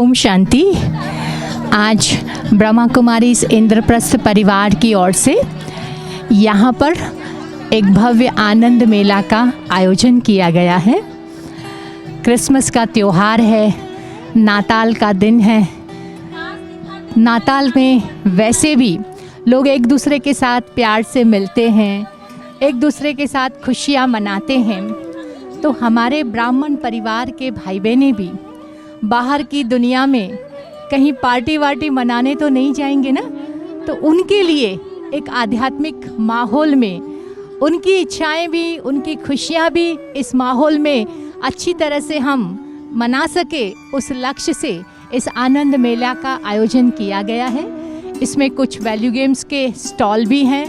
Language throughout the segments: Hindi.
ओम शांति। आज ब्रह्मा कुमारी इंद्रप्रस्थ परिवार की ओर से यहाँ पर एक भव्य आनंद मेला का आयोजन किया गया है। क्रिसमस का त्यौहार है, नाताल का दिन है। नाताल में वैसे भी लोग एक दूसरे के साथ प्यार से मिलते हैं, एक दूसरे के साथ खुशियाँ मनाते हैं। तो हमारे ब्राह्मण परिवार के भाई बहनें भी बाहर की दुनिया में कहीं पार्टी वार्टी मनाने तो नहीं जाएंगे ना, तो उनके लिए एक आध्यात्मिक माहौल में उनकी इच्छाएं भी, उनकी खुशियां भी इस माहौल में अच्छी तरह से हम मना सके, उस लक्ष्य से इस आनंद मेला का आयोजन किया गया है। इसमें कुछ वैल्यू गेम्स के स्टॉल भी हैं,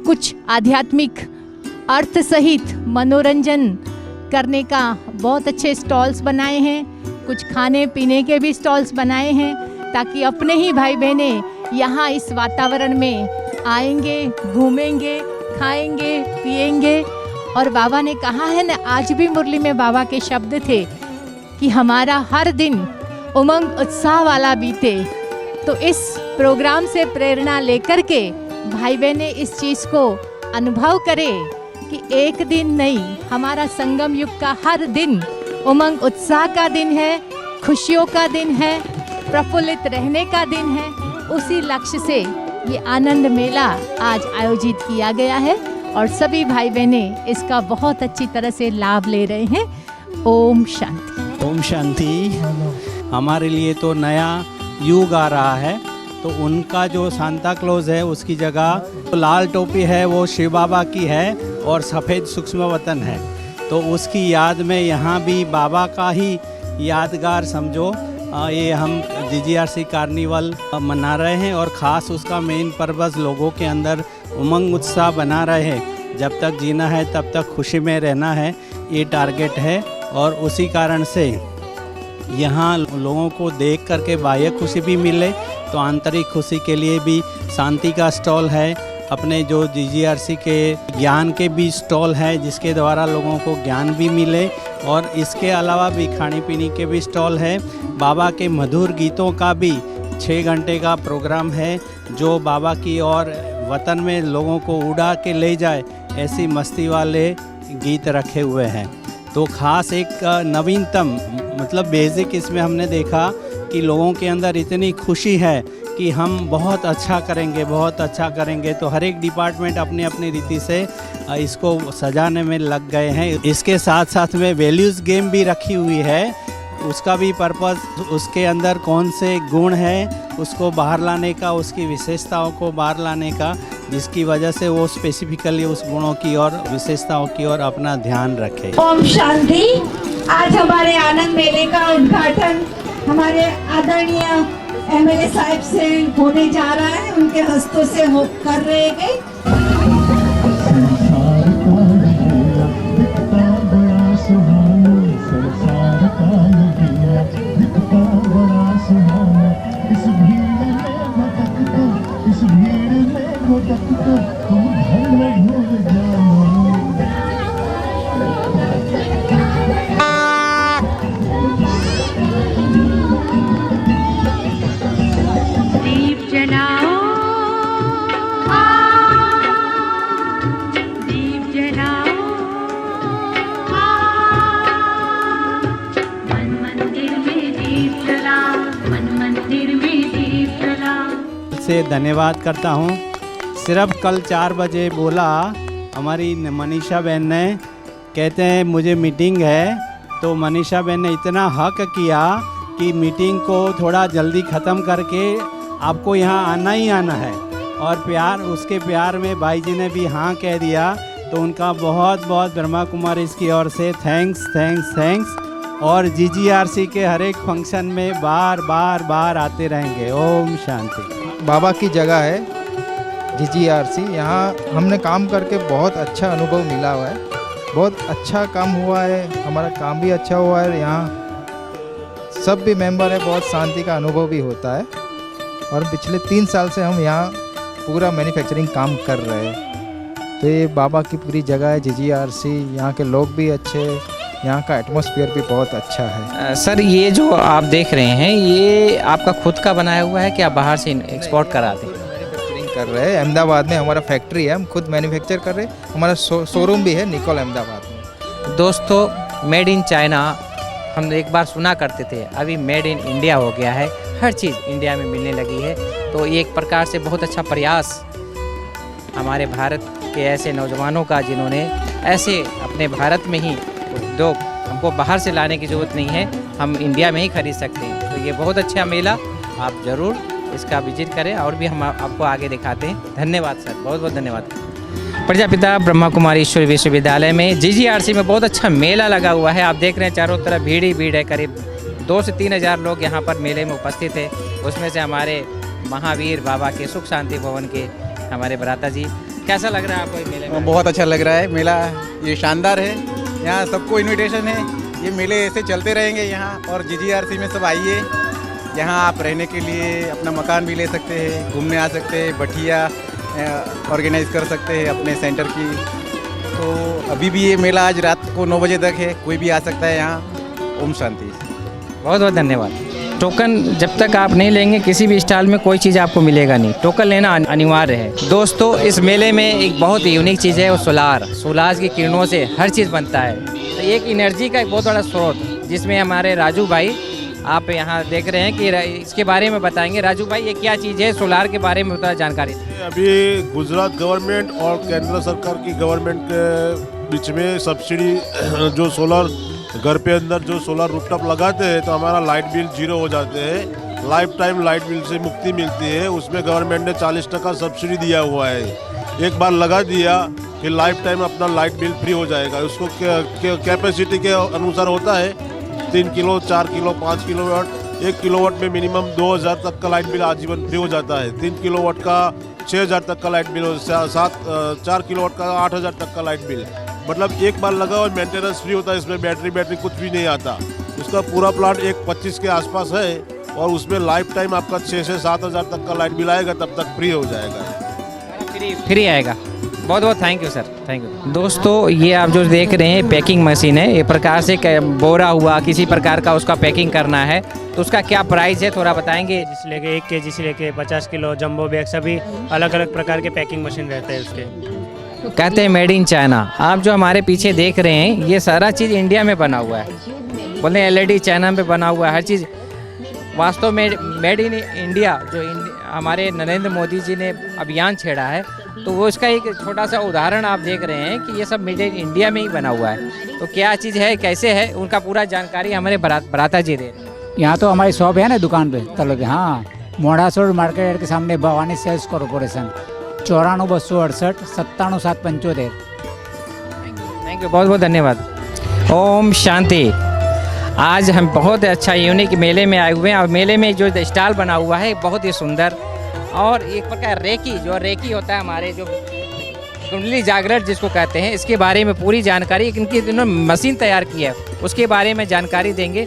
कुछ आध्यात्मिक अर्थ सहित मनोरंजन करने का बहुत अच्छे स्टॉल्स बनाए हैं, कुछ खाने पीने के भी स्टॉल्स बनाए हैं, ताकि अपने ही भाई बहनें यहाँ इस वातावरण में आएंगे, घूमेंगे, खाएंगे, पिएंगे। और बाबा ने कहा है ना, आज भी मुरली में बाबा के शब्द थे कि हमारा हर दिन उमंग उत्साह वाला बीते। तो इस प्रोग्राम से प्रेरणा लेकर के भाई बहनें इस चीज़ को अनुभव करें कि एक दिन नहीं, हमारा संगम युग का हर दिन उमंग उत्साह का दिन है, खुशियों का दिन है, प्रफुल्लित रहने का दिन है। उसी लक्ष्य से ये आनंद मेला आज आयोजित किया गया है और सभी भाई बहनें इसका बहुत अच्छी तरह से लाभ ले रहे हैं। ओम शांति। ओम शांति। हमारे लिए तो नया युग आ रहा है, तो उनका जो सांता क्लॉज है उसकी जगह तो लाल टोपी है वो शिव बाबा की है और सफ़ेद सूक्ष्म वतन है। तो उसकी याद में यहाँ भी बाबा का ही यादगार समझो, ये हम जीजीआरसी कार्निवल मना रहे हैं और ख़ास उसका मेन पर्पस लोगों के अंदर उमंग उत्साह बना रहे हैं। जब तक जीना है तब तक खुशी में रहना है, ये टारगेट है। और उसी कारण से यहाँ लोगों को देख करके बाह्य खुशी भी मिले, तो आंतरिक खुशी के लिए भी शांति का स्टॉल है, अपने जो जीजीआरसी के ज्ञान के भी स्टॉल है जिसके द्वारा लोगों को ज्ञान भी मिले। और इसके अलावा भी खाने पीने के भी स्टॉल है। बाबा के मधुर गीतों का भी 6 घंटे का प्रोग्राम है, जो बाबा की और वतन में लोगों को उड़ा के ले जाए, ऐसी मस्ती वाले गीत रखे हुए हैं। तो ख़ास एक नवीनतम मतलब बेसिक इसमें हमने देखा कि लोगों के अंदर इतनी खुशी है कि हम बहुत अच्छा करेंगे, बहुत अच्छा करेंगे। तो हर एक डिपार्टमेंट अपनी अपनी रीति से इसको सजाने में लग गए हैं। इसके साथ साथ में वैल्यूज़ गेम भी रखी हुई है, उसका भी पर्पस उसके अंदर कौन से गुण हैं उसको बाहर लाने का, उसकी विशेषताओं को बाहर लाने का, जिसकी वजह से वो स्पेसिफिकली उस गुणों की और विशेषताओं की ओर अपना ध्यान रखे। ओम शांति। आज हमारे आनंद मेले का उद्घाटन हमारे आदरणीय एमएलए साहब से होने जा रहा है, उनके हस्तों से हो कर रहे हैं। से धन्यवाद करता हूँ। सिर्फ कल 4 बजे बोला हमारी मनीषा बहन ने, कहते हैं मुझे मीटिंग है, तो मनीषा बहन ने इतना हक किया कि मीटिंग को थोड़ा जल्दी ख़त्म करके आपको यहाँ आना ही आना है। और प्यार, उसके प्यार में भाई जी ने भी हाँ कह दिया, तो उनका बहुत बहुत ब्रह्मा कुमारी इसकी ओर से थैंक्स थैंक्स थैंक्स। और जीजीआरसी के हर एक फंक्शन में बार बार बार आते रहेंगे। ओम शांति। बाबा की जगह है जीजीआरसी, यहाँ हमने काम करके बहुत अच्छा अनुभव मिला हुआ है, बहुत अच्छा काम हुआ है, हमारा काम भी अच्छा हुआ है। यहाँ सब भी मेंबर है, बहुत शांति का अनुभव भी होता है। और पिछले 3 साल से हम यहाँ पूरा मैन्युफैक्चरिंग काम कर रहे हैं। तो ये बाबा की पूरी जगह है जीजीआरसी, यहाँ के लोग भी अच्छे, यहाँ का एटमॉस्फेयर भी बहुत अच्छा है। सर ये जो आप देख रहे हैं ये आपका खुद का बनाया हुआ है कि आप बाहर से एक्सपोर्ट कराते हैं? मैन्युफैक्चरिंग कर रहे हैं, अहमदाबाद में हमारा फैक्ट्री है, हम खुद मैन्युफैक्चर कर रहे हैं, हमारा शोरूम भी है निकोल अहमदाबाद में। दोस्तों मेड इन चाइना हम एक बार सुना करते थे, अभी मेड इन इंडिया हो गया है, हर चीज़ इंडिया में मिलने लगी है। तो ये एक प्रकार से बहुत अच्छा प्रयास हमारे भारत के ऐसे नौजवानों का जिन्होंने ऐसे अपने भारत में ही उद्योग, हमको बाहर से लाने की ज़रूरत नहीं है, हम इंडिया में ही खरीद सकते हैं। तो ये बहुत अच्छा मेला, आप ज़रूर इसका विजिट करें और भी हम आपको आगे दिखाते हैं। धन्यवाद सर, बहुत बहुत धन्यवाद। प्रजापिता ब्रह्मा कुमारी ईश्वरी विश्वविद्यालय में GGRC में बहुत अच्छा मेला लगा हुआ है। आप देख रहे हैं चारों तरफ भीड़ ही भीड़ है, करीब 2 से 3 हज़ार लोग यहाँ पर मेले में उपस्थित है। उसमें से हमारे महावीर बाबा के सुख शांति भवन के हमारे भ्राता जी, कैसा लग रहा है आपको ये मेले में? बहुत अच्छा लग रहा है मेला, ये शानदार है। यहाँ सबको इनविटेशन है, ये मेले ऐसे चलते रहेंगे यहाँ। और GGRC में सब आइए, यहाँ आप रहने के लिए अपना मकान भी ले सकते हैं, घूमने आ सकते हैं, बठिया ऑर्गेनाइज कर सकते हैं अपने सेंटर की। तो अभी भी ये मेला आज रात को 9 बजे तक है, कोई भी आ सकता है यहाँ। ओम शांति। बहुत बहुत धन्यवाद। टोकन जब तक आप नहीं लेंगे किसी भी स्टॉल में कोई चीज़ आपको मिलेगा नहीं, टोकन लेना अनिवार्य है। दोस्तों इस मेले में एक बहुत ही यूनिक चीज़ है वो सोलार की किरणों से हर चीज़ बनता है। तो एक एनर्जी का एक बहुत बड़ा स्रोत, जिसमें हमारे राजू भाई आप यहाँ देख रहे हैं कि इसके बारे में बताएंगे। राजू भाई ये क्या चीज़ है, सोलार के बारे में थोड़ा जानकारी। अभी गुजरात गवर्नमेंट और केंद्र सरकार की गवर्नमेंट के बीच में सब्सिडी, जो सोलर घर पे अंदर जो सोलर रूफटॉप लगाते हैं तो हमारा लाइट बिल 0 हो जाते हैं, लाइफ टाइम लाइट बिल से मुक्ति मिलती है। उसमें गवर्नमेंट ने 40% सब्सिडी दिया हुआ है। एक बार लगा दिया कि लाइफ टाइम अपना लाइट बिल फ्री हो जाएगा। उसको कैपेसिटी के अनुसार होता है, 3 किलो, 4 किलो, 5 किलोवाट। 1 किलोवाट में मिनिमम 2000 तक का लाइट बिल आजीवन फ्री हो जाता है। 3 किलोवाट का 6000 तक का लाइट बिल, 4 किलोवाट का 8000 तक का लाइट बिल। मतलब एक बार लगा और मेंटेनेंस फ्री होता है। इसमें बैटरी कुछ भी नहीं आता। उसका पूरा प्लांट 1.25 के आसपास है और उसमें लाइफ टाइम आपका 6 से 7 हज़ार तक का लाइट बिल आएगा, तब तक फ्री हो जाएगा। फ्री आएगा। बहुत बहुत thank you sir, thank you. दोस्तों ये आप जो देख रहे हैं पैकिंग मशीन है, ये प्रकार से बोरा हुआ किसी प्रकार का उसका पैकिंग करना है तो उसका क्या प्राइस है थोड़ा बताएंगे? जिस लेके 1 kg से लेके 50 किलो जंबो बैग सभी अलग अलग प्रकार के पैकिंग मशीन रहते हैं उसके। कहते हैं मेड इन चाइना। आप जो हमारे पीछे देख रहे हैं ये सारा चीज़ इंडिया में बना हुआ है, बोले LED चाइना में बना हुआ है हर चीज़। वास्तव में मेड इन इंडिया जो हमारे नरेंद्र मोदी जी ने अभियान छेड़ा है तो वो इसका एक छोटा सा उदाहरण आप देख रहे हैं कि ये सब मेड इन इंडिया में ही बना हुआ है। तो क्या चीज़ है, कैसे है, उनका पूरा जानकारी हमारे भ्राता जी दे रहे हैं। यहाँ तो हमारी शॉप है ना दुकान पे तलब, हाँ, मोड़ासोड़ मार्केट के सामने Bhavani sales corporation, 94 268 97 775। Thank you, बहुत बहुत धन्यवाद। ओम शांति। आज हम बहुत अच्छा यूनिक मेले में आए हुए हैं और मेले में जो स्टॉल बना हुआ है बहुत ही सुंदर और एक प्रकार रेकी होता है हमारे जो कुंडली जागरण जिसको कहते हैं, इसके बारे में पूरी जानकारी इनकी इन्होंने मशीन तैयार की है उसके बारे में जानकारी देंगे।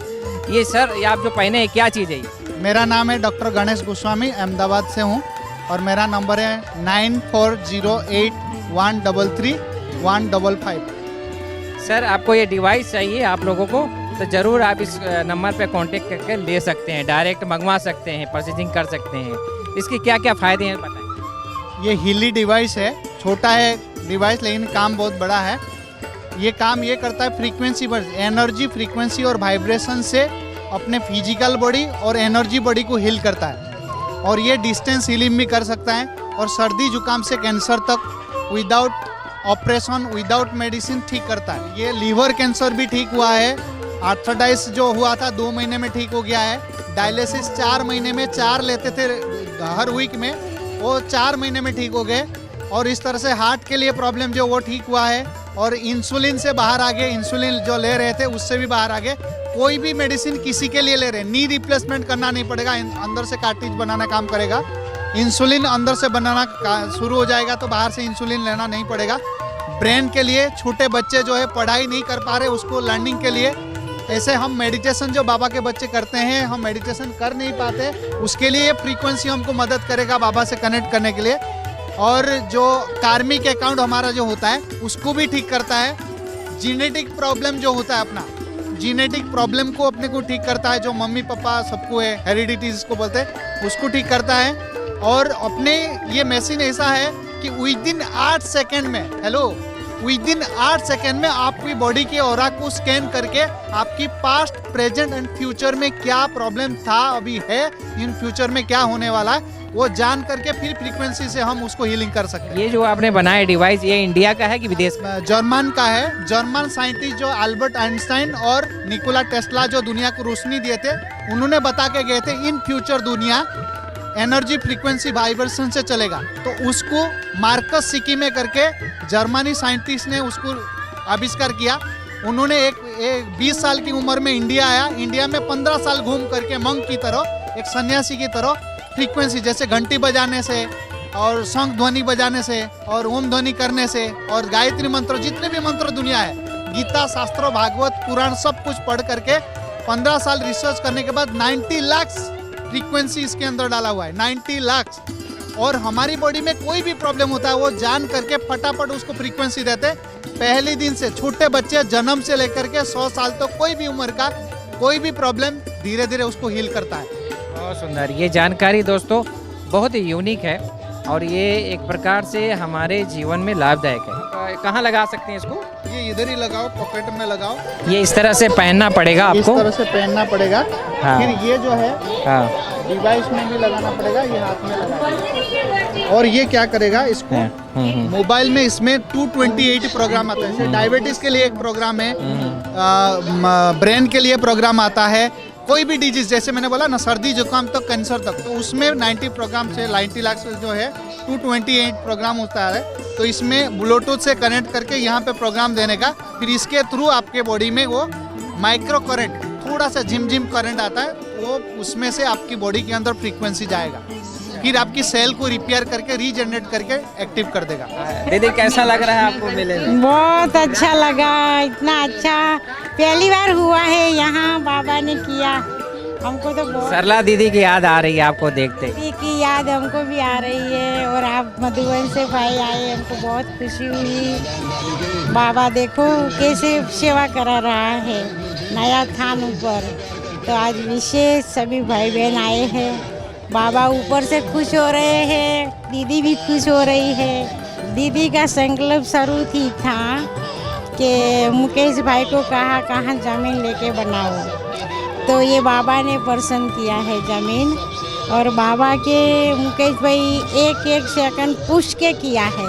ये सर ये आप जो पहने क्या चीज़ है? मेरा नाम है डॉक्टर गणेश गोस्वामी, अहमदाबाद से हूँ और मेरा नंबर है 9408133155। सर आपको ये डिवाइस चाहिए आप लोगों को तो ज़रूर आप इस नंबर पे कांटेक्ट करके ले सकते हैं, डायरेक्ट मंगवा सकते हैं, परचेजिंग कर सकते हैं। इसके क्या क्या फ़ायदे हैं बताएं। ये हीली डिवाइस है, छोटा है डिवाइस लेकिन काम बहुत बड़ा है। ये काम ये करता है फ्रीक्वेंसी पर एनर्जी, फ्रीक्वेंसी और वाइब्रेशन से अपने फिजिकल बॉडी और एनर्जी बॉडी को हील करता है और ये डिस्टेंस हीलिंग भी कर सकता है और सर्दी जुकाम से कैंसर तक विदाउट ऑपरेशन, विदाउट मेडिसिन ठीक करता है। ये लीवर कैंसर भी ठीक हुआ है, आर्थराइटिस जो हुआ था 2 महीने में ठीक हो गया है, डायलिसिस 4 महीने में 4 लेते थे हर वीक में, वो 4 महीने में ठीक हो गए और इस तरह से हार्ट के लिए प्रॉब्लम जो वो ठीक हुआ है और इंसुलिन से बाहर आ गए, इंसुलिन जो ले रहे थे उससे भी बाहर आ गए। कोई भी मेडिसिन किसी के लिए ले रहे हैं, नी रिप्लेसमेंट करना नहीं पड़ेगा, अंदर से कार्ट्रिज बनाना काम करेगा। इंसुलिन अंदर से बनाना शुरू हो जाएगा तो बाहर से इंसुलिन लेना नहीं पड़ेगा। ब्रेन के लिए, छोटे बच्चे जो है पढ़ाई नहीं कर पा रहे उसको लर्निंग के लिए, ऐसे हम मेडिटेशन जो बाबा के बच्चे करते हैं हम मेडिटेशन कर नहीं पाते उसके लिए फ्रीक्वेंसी हमको मदद करेगा बाबा से कनेक्ट करने के लिए। और जो कार्मिक अकाउंट हमारा जो होता है उसको भी ठीक करता है। जीनेटिक प्रॉब्लम जो होता है अपना, जीनेटिक प्रॉब्लम को अपने को ठीक करता है, जो मम्मी पापा सबको है, हेरिडिटी जिसको बोलते हैं, उसको ठीक करता है। और अपने ये मशीन ऐसा है कि विद इन 8 सेकेंड में, हेलो, विद इन 8 सेकेंड में आपकी बॉडी के ऑरा को स्कैन करके आपकी पास्ट, प्रेजेंट एंड फ्यूचर में क्या प्रॉब्लम था, अभी है, इन फ्यूचर में क्या होने वाला है, वो जान करके फिर फ्रीक्वेंसी से हम उसको हीलिंग कर सकते हैं। ये जो आपने बनाया डिवाइस, ये इंडिया का है कि विदेश का? जर्मन का है। जर्मन साइंटिस्ट जो अल्बर्ट आइंस्टाइन और निकोला टेस्ला जो दुनिया को रोशनी दिए थे, उन्होंने बता के गए थे इन फ्यूचर दुनिया एनर्जी फ्रीक्वेंसी वाइब्रेशन से चलेगा। तो उसको मार्कस सिकी में करके जर्मनी साइंटिस्ट ने उसको आविष्कार किया। उन्होंने एक 20 साल की उम्र में इंडिया आया, इंडिया में 15 साल घूम करके मंक की तरह, एक सन्यासी की तरह फ्रीक्वेंसी, जैसे घंटी बजाने से और शंख ध्वनि बजाने से और ओम ध्वनि करने से और गायत्री मंत्र, जितने भी मंत्र दुनिया है, गीता, शास्त्रों, भागवत, पुराण, सब कुछ पढ़ करके 15 साल रिसर्च करने के बाद 90 लाख फ्रीक्वेंसी इसके अंदर डाला हुआ है, 90 लाख। और हमारी बॉडी में कोई भी प्रॉब्लम होता है वो जान करके फटाफट उसको फ्रीक्वेंसी देते। पहले दिन से छोटे बच्चे जन्म से लेकर के 100 साल तक कोई भी उम्र का कोई भी प्रॉब्लम धीरे धीरे उसको हील करता है। बहुत सुंदर, ये जानकारी दोस्तों बहुत ही यूनिक है और ये एक प्रकार से हमारे जीवन में लाभदायक है। कहाँ लगा सकते हैं इसको? ये इधर ही लगाओ, पॉकेट में लगाओ। ये इस तरह से पहनना पड़ेगा आपको? इस तरह से पहनना पड़ेगा। हाँ। फिर ये जो है हाँ, डिवाइस में भी लगाना पड़ेगा, ये हाथ में लगाना। और ये क्या करेगा, इसको मोबाइल में इसमें 228 प्रोग्राम आता है। जैसे डायबिटीज के लिए एक प्रोग्राम है, ब्रेन के लिए प्रोग्राम आता है, कोई भी डिजीज, जैसे मैंने बोला ना, सर्दी जुकाम तक, कैंसर तक, तो उसमें 90 प्रोग्राम से 90 लाख से जो है 228 प्रोग्राम होता है। तो इसमें ब्लूटूथ से कनेक्ट करके यहाँ पे प्रोग्राम देने का, फिर इसके थ्रू आपके बॉडी में वो माइक्रो करंट, थोड़ा सा झिम करंट आता है, वो उसमें से आपकी बॉडी के अंदर फ्रीक्वेंसी जाएगा, फिर आपकी सेल को रिपेयर करके रीजनरेट करके एक्टिव कर देगा। दीदी कैसा लग रहा है आपको मेले में? बहुत अच्छा लगा, इतना अच्छा पहली बार हुआ है यहाँ, बाबा ने किया, हमको तो बहुत। सरला दीदी की याद आ रही है आपको देखते? दीदी की याद हमको भी आ रही है, और आप मधुबन से भाई आए, हमको बहुत खुशी हुई। बाबा देखो कैसे सेवा करा रहा है नया थान ऊपर, तो आज विशेष सभी भाई बहन आए हैं, बाबा ऊपर से खुश हो रहे हैं, दीदी भी खुश हो रही है। दीदी का संकल्प शुरू थी था कि मुकेश भाई को कहाँ ज़मीन लेके बनाओ, तो ये बाबा ने पसंद किया है ज़मीन, और बाबा के मुकेश भाई एक एक सेकंड पूछ के किया है,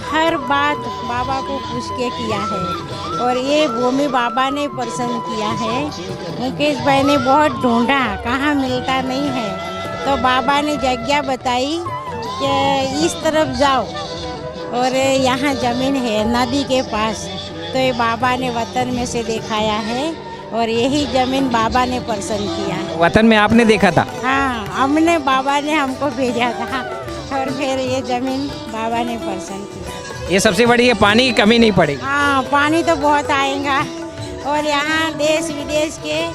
हर बात बाबा को पूछ के किया है, और ये भूमि बाबा ने पसंद किया है। मुकेश भाई ने बहुत ढूंढा, कहाँ मिलता नहीं है, तो बाबा ने जगह बताई कि इस तरफ जाओ और यहाँ ज़मीन है नदी के पास, तो ये बाबा ने वतन में से दिखाया है, और यही ज़मीन बाबा ने पसंद किया है। वतन में आपने देखा था? हाँ, हमने, बाबा ने हमको भेजा था, और फिर ये ज़मीन बाबा ने पसंद किया। ये सबसे बड़ी है, पानी की कमी नहीं पड़ेगी? हाँ, पानी तो बहुत आएगा, और यहाँ देश विदेश के,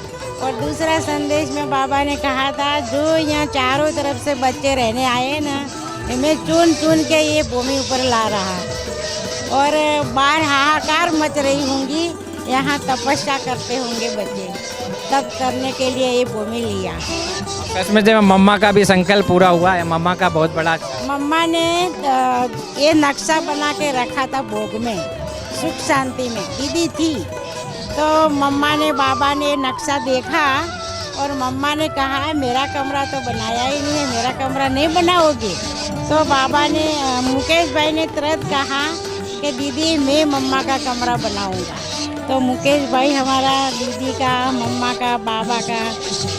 और दूसरा संदेश में बाबा ने कहा था, जो यहाँ चारों तरफ से बच्चे रहने आए ना, मैं चुन चुन के ये भूमि ऊपर ला रहा, और बाहर हाहाकार मच रही होंगी, यहाँ तपस्या करते होंगे बच्चे, तब करने के लिए ये भूमि लिया। सच में जब मम्मा का भी संकल्प पूरा हुआ है, मम्मा का बहुत बड़ा। मम्मा ने ये नक्शा बना के रखा था भोग में, सुख शांति में दीदी थी, तो मम्मा ने, बाबा ने नक्शा देखा, और मम्मा ने कहा मेरा कमरा तो बनाया ही नहीं है, मेरा कमरा नहीं बनाओगे, तो बाबा ने, मुकेश भाई ने तुरंत कहा कि दीदी मैं मम्मा का कमरा बनाऊंगा। तो मुकेश भाई हमारा दीदी का, मम्मा का, बाबा का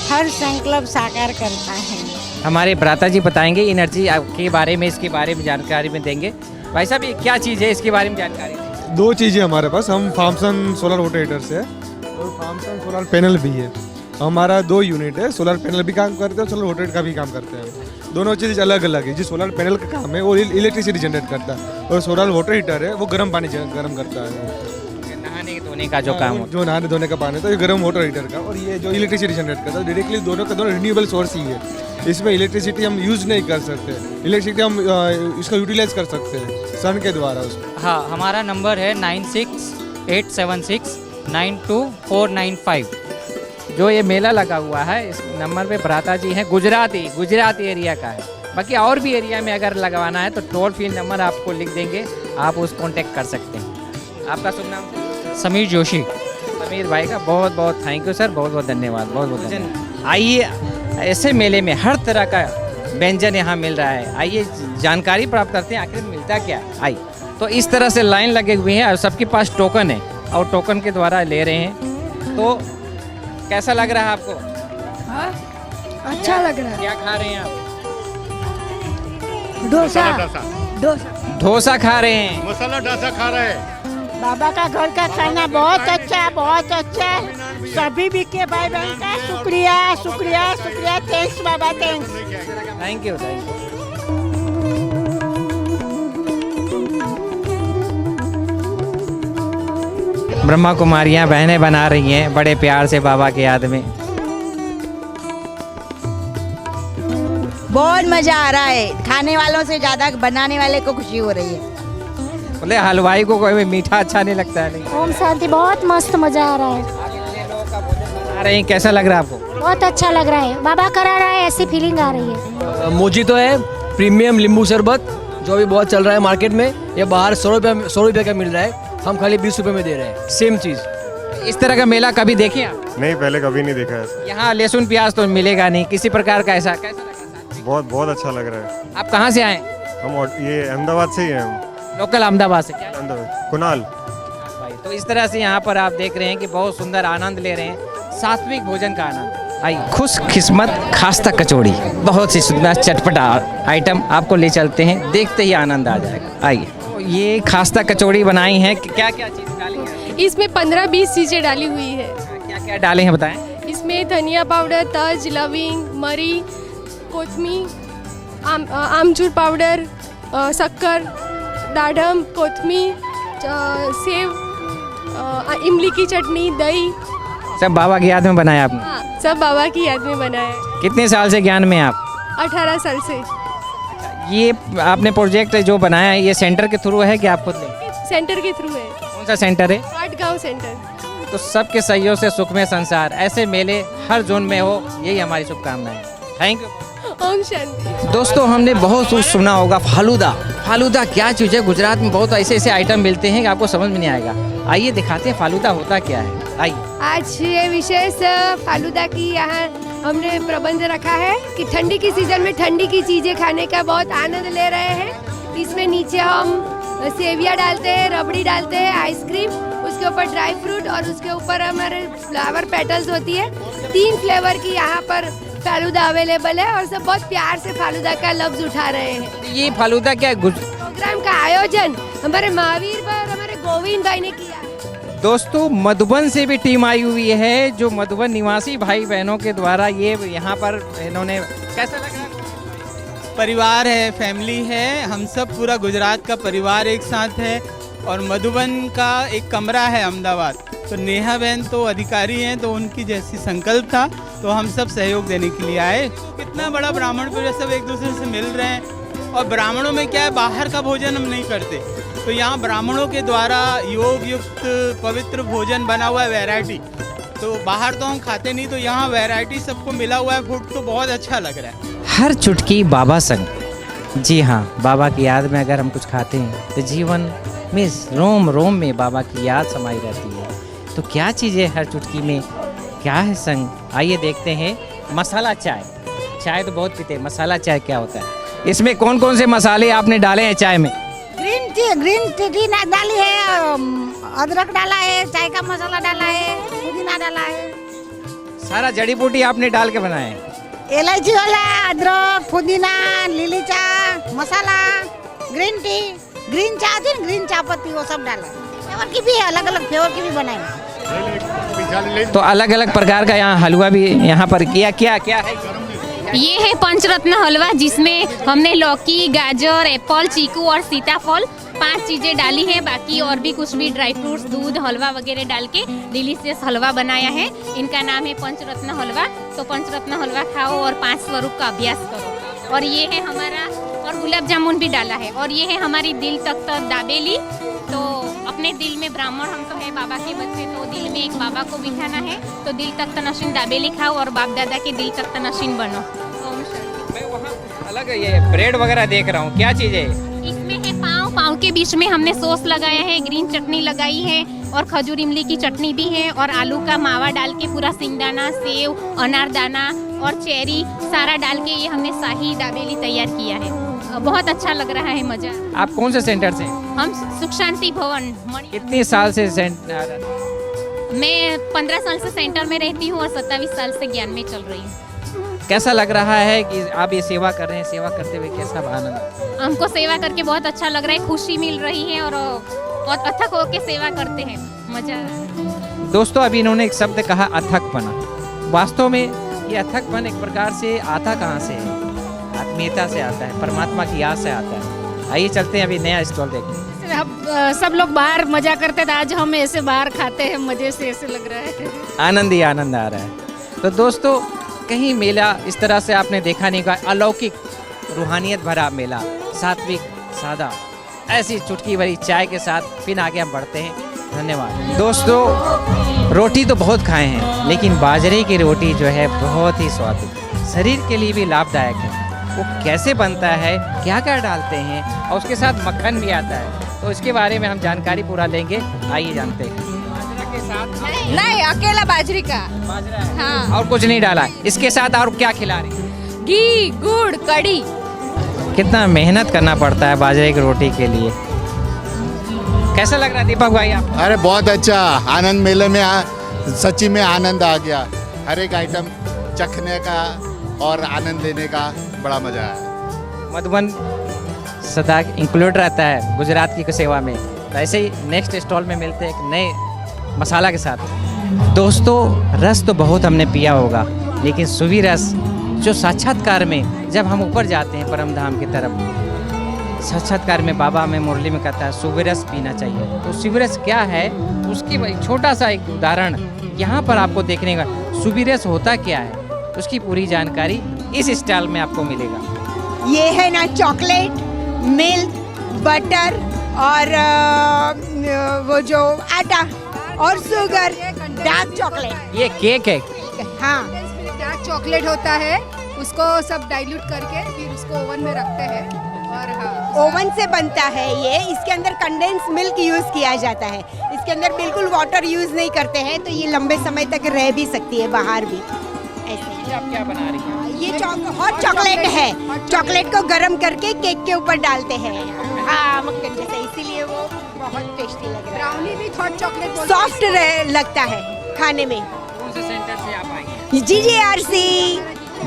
हर संकल्प साकार करता है। हमारे भ्राता जी बताएंगे एनर्जी के बारे में, इसके बारे में जानकारी में देंगे। भाई साहब, ये क्या चीज़ है, इसके बारे में जानकारी दें। 2 चीज़ें हमारे पास, हम फार्मसन सोलर वाटर हीटर से, और फार्मसन सोलर पैनल भी है। हमारा 2 यूनिट है, सोलर पैनल भी काम करते हैं, सोलर वाटर हीटर का भी काम करते हैं। दोनों चीज़ अलग अलग है। जो सोलर पैनल का काम है वो इलेक्ट्रिसिटी जनरेट करता है, और सोलर वाटर हीटर है वो गर्म पानी गर्म करता है, नहाने धोने का जो काम होता है, जो नहाने धोने का पानी होता है, गर्म वाटर हीटर का, और ये जो इलेक्ट्रिसिटी जनरेट करता है डायरेक्टली, दोनों का दोनों रिन्यूएबल सोर्स ही है। इसमें इलेक्ट्रिसिटी हम यूज़ नहीं कर सकते, इलेक्ट्रिसिटी हम इसका यूटिलाइज कर सकते हैं सन के द्वारा उसको। हाँ, हमारा नंबर है 96 87692495। जो ये मेला लगा हुआ है इस नंबर पे भ्राता जी हैं, गुजरात एरिया का है। बाकी और भी एरिया में अगर लगवाना है तो टोल फ्री नंबर आपको लिख देंगे, आप उस कॉन्टेक्ट कर सकते हैं। आपका शुभ नाम? समीर जोशी। समीर भाई का बहुत बहुत थैंक यू सर, बहुत बहुत धन्यवाद, बहुत बहुत धन्यवाद। आइए, ऐसे मेले में हर तरह का व्यंजन यहाँ मिल रहा है, आइए जानकारी प्राप्त करते हैं आखिर मिलता क्या है। आइए, तो इस तरह से लाइन लगे हुए हैं और सबके पास टोकन है और टोकन के द्वारा ले रहे हैं। तो कैसा लग रहा है आपको? हाँ, अच्छा लग रहा है। क्या खा रहे हैं आप? डोसा खा रहे हैं, मसाला डोसा खा रहे हैं। बाबा का घर का खाना बहुत अच्छा है, बहुत अच्छा है। सभी बीके भाई बहन का शुक्रिया, शुक्रिया, शुक्रिया। थैंक्स बाबा, thanks. Thank you, thank you. Brahma कुमारियाँ बहनें बना रही हैं बड़े प्यार से बाबा की याद में। बहुत मजा आ रहा है, खाने वालों से ज्यादा बनाने वाले को खुशी हो रही है। बोले हलवाई को कोई मीठा अच्छा नहीं लगता है? नहीं। ओम शांति, बहुत मस्त मजा आ रहा है। आ रहे हैं, कैसा लग रहा है आपको? बहुत अच्छा लग रहा है, बाबा करा रहा है, ऐसी फीलिंग आ रही है। मोजितो है, प्रीमियम नींबू शरबत, जो अभी बहुत चल रहा है मार्केट में। ये बाहर 100 रुपये का मिल रहा है, हम खाली 20 रुपये में दे रहे हैं, सेम चीज़। इस तरह का मेला कभी देखे आप? नहीं, पहले कभी नहीं देखा है। यहाँ लहसुन प्याज तो मिलेगा नहीं किसी प्रकार का, ऐसा कैसा लगा? बहुत अच्छा लग रहा है। आप कहाँ से आए? हम ये अहमदाबाद से ही हैं। लोकल अहमदाबाद से? क्या कुणाल भाई। तो इस तरह से यहाँ पर आप देख रहे हैं कि बहुत सुंदर आनंद ले रहे हैं, सात्विक भोजन का आनंद। आइए, खुशकिस्मत खास्ता कचौड़ी, बहुत ही सुंदर चटपटा आइटम आपको ले चलते हैं, देखते ही आनंद आ जाएगा। आइए, तो ये खास्ता कचौड़ी बनाई है, क्या क्या चीज़ डाली है इसमें? 15-20 चीज़ें डाली हुई है। क्या क्या डाले हैं बताएं? इसमें धनिया पाउडर, तज, लविंग, मरी, कोथमीर, आमचूर पाउडर, शक्कर, दाढ़म, कोथमीर, सेव, इमली की चटनी, दही। सब बाबा की याद में बनाया आपने? हाँ, सब बाबा की याद में बनाया है। कितने साल से ज्ञान में आप? 18 साल से। ये आपने प्रोजेक्ट जो बनाया है ये सेंटर के थ्रू है कि आप खुद ने? सेंटर के थ्रू है। कौन सा सेंटर है? पाटगांव सेंटर। तो सबके सहयोग से सुखमय संसार, ऐसे मेले हर जोन में हो, यही हमारी शुभकामनाएं। Thank you. ओम शांति। दोस्तों, हमने बहुत कुछ सुना होगा, फालूदा क्या चीज़ है? गुजरात में बहुत ऐसे आइटम मिलते हैं कि आपको समझ में नहीं आएगा। आइए दिखाते हैं फालूदा होता क्या है। आइए, आज ये विशेष फालूदा की यहाँ हमने प्रबंध रखा है कि ठंडी की सीजन में ठंडी की चीज़ें खाने का बहुत आनंद ले रहे हैं। इसमें नीचे हम सेविया डालते हैं, रबड़ी डालते हैं, आइसक्रीम, उसके ऊपर ड्राई फ्रूट और उसके ऊपर हमारे फ्लावर पेटल्स होती है। 3 फ्लेवर की यहाँ पर फालूदा अवेलेबल है और सब बहुत प्यार से फालूदा का लफ्ज उठा रहे हैं। ये फालूदा क्या प्रोग्राम का आयोजन हमारे महावीर भाई और हमारे गोविंद भाई ने किया है। दोस्तों, मधुबन से भी टीम आई हुई है, जो मधुबन निवासी भाई बहनों के द्वारा ये यहाँ पर इन्होंने, कैसा लग रहा है? परिवार है, फैमिली है, हम सब पूरा गुजरात का परिवार एक साथ है और मधुबन का एक कमरा है अहमदाबाद। तो नेहा बहन तो अधिकारी हैं, तो उनकी जैसी संकल्प था, तो हम सब सहयोग देने के लिए आए। कितना बड़ा ब्राह्मण पूरे सब एक दूसरे से मिल रहे हैं। और ब्राह्मणों में क्या है, बाहर का भोजन हम नहीं करते, तो यहाँ ब्राह्मणों के द्वारा योग युक्त पवित्र भोजन बना हुआ है, वैरायटी। तो बाहर तो हम खाते नहीं, तो यहाँ वैरायटी सबको मिला हुआ है फूड, तो बहुत अच्छा लग रहा है। हर चुटकी बाबा संग। जी हाँ, बाबा की याद में अगर हम कुछ खाते हैं तो जीवन में रोम रोम में बाबा की याद समाई रहती है। तो क्या चीज़ है हर चुटकी में, क्या है संग? आइए देखते हैं। मसाला चाय, चाय तो बहुत पीते हैं, मसाला चाय क्या होता है? इसमें कौन कौन से मसाले आपने डाले हैं चाय में? ग्रीन टी डाली है, अदरक डाला है, चाय का मसाला डाला है, पुदीना डाला है। सारा जड़ी बूटी आपने डाल के बनाया है? इलायची वाला, अदरक, पुदीना, लीली चाय मसाला, ग्रीन टी, ग्रीन चाय थी, ग्रीन चाय पत्ती, वो सब डाला है। फ्लेवर की भी है, अलग अलग फ्लेवर की भी बनाई। तो अलग अलग प्रकार का यहाँ हलवा भी यहाँ पर क्या क्या क्या है? ये है पंचरत्न हलवा, जिसमें हमने लौकी, गाजर, एप्पल, चीकू और सीताफल 5 चीज़ें डाली हैं। बाकी और भी कुछ भी ड्राई फ्रूट्स, दूध, हलवा वगैरह डाल के डिलीशियस हलवा बनाया है। इनका नाम है पंचरत्न हलवा। तो पंचरत्न हलवा खाओ और 5 स्वरूप का अभ्यास करो। और ये है हमारा, और गुलाब जामुन भी डाला है। और ये है हमारी दिल तख्त दाबेली। तो अपना अपने दिल में ब्राह्मण हम तो है बाबा के बच्चे, तो दिल में एक बाबा को बिठाना है, तो दिल तख्त नशीन दाबेली खाओ और बाप दादा के दिल तख्त नशीन बनो। ओम शांति। मैं वहाँ अलग ये ब्रेड वगैरह देख रहा हूँ, क्या चीज़ है? इसमें है पाव के बीच में हमने सॉस लगाया है, ग्रीन चटनी लगाई है और खजूर इमली की चटनी भी है और आलू का मावा डाल के पूरा सिंगदाना, सेव, अनारदाना और चेरी सारा डाल के ये हमने शाही दाबेली तैयार किया है। बहुत अच्छा लग रहा है, मजा। आप कौन से सेंटर से? हम सुख शांति भवन। कितने साल से सेंटर? मैं 15 साल से सेंटर में रहती हूँ और 27 साल से ज्ञान में चल रही हूँ। कैसा लग रहा है कि आप ये सेवा कर रहे हैं? सेवा करते हुए कैसा आनंद? हमको सेवा करके बहुत अच्छा लग रहा है, खुशी मिल रही है और बहुत अथक होके सेवा करते हैं, मजा आ रहा है। दोस्तों, अभी इन्होंने एक शब्द कहा अथकपना। वास्तव में ये अथकपन एक प्रकार से आता कहाँ से है? आत्मीयता से आता है, परमात्मा की याद से आता है। आइए चलते हैं अभी नया स्टॉल देखते हैं। अब सब लोग बाहर मजा करते थे, आज हम ऐसे बाहर खाते हैं, मजे से ऐसे लग रहा है, आनंद ही आनंद आ रहा है। तो दोस्तों, कहीं मेला इस तरह से आपने देखा नहीं होगा, अलौकिक रूहानियत भरा मेला, सात्विक, सादा, ऐसी चुटकी भरी चाय के साथ फिर आगे हम बढ़ते हैं। धन्यवाद। दोस्तों, रोटी तो बहुत खाए हैं, लेकिन बाजरे की रोटी जो है बहुत ही स्वादिष्ट, शरीर के लिए भी लाभदायक है। वो कैसे बनता है, क्या क्या डालते हैं, और उसके साथ मक्खन भी आता है, तो इसके बारे में हम जानकारी पूरा लेंगे। आइए जानते हैं। बाजरा के साथ नहीं, अकेला बाजरी का बाजरा है, हाँ। और कुछ नहीं डाला। इसके साथ और क्या खिला रही हैं? घी, गुड़, कड़ी। कितना मेहनत करना पड़ता है बाजरे की रोटी के लिए। कैसा लग रहा है दीपक भाई आप? अरे बहुत अच्छा, आनंद मेले में सच्ची में आनंद आ गया। हर एक आइटम चखने का और आनंद लेने का बड़ा मजा है। मधुबन सदा इंक्लूड रहता है गुजरात की सेवा में। तो ऐसे ही नेक्स्ट स्टॉल में मिलते हैं एक नए मसाला के साथ। दोस्तों, रस तो बहुत हमने पिया होगा, लेकिन सुवी रस जो साक्षात्कार में जब हम ऊपर जाते हैं परम धाम की तरफ, साक्षात्कार में बाबा में मुरली में कहता है सुविरस पीना चाहिए। तो सुविरस क्या है, उसकी छोटा सा एक उदाहरण यहाँ पर आपको देखने का। सुविरस होता क्या है, उसकी पूरी जानकारी इस स्टाइल में आपको मिलेगा। ये है ना चॉकलेट, मिल्क, बटर और वो जो आटा और शुगर, डार्क चॉकलेट। ये केक है? हाँ, डार्क चॉकलेट होता है, उसको सब डाइल्यूट करके फिर उसको ओवन में रखते हैं और हाँ, ओवन से बनता है ये। इसके अंदर कंडेंस मिल्क यूज किया जाता है, इसके अंदर बिल्कुल वाटर यूज नहीं करते हैं, तो ये लंबे समय तक रह भी सकती है बाहर भी। ऐसे ये आप क्या बना रही हैं? ये हॉट चॉकलेट है, चॉकलेट को गर्म करके केक के ऊपर डालते हैं। हाँ, मक्खन जैसे, इसीलिए वो बहुत टेस्टी लग रहा है। ब्राउनी भी हॉट चॉकलेट सॉफ्ट लगता है खाने में। कौन से सेंटर से आप आई हैं?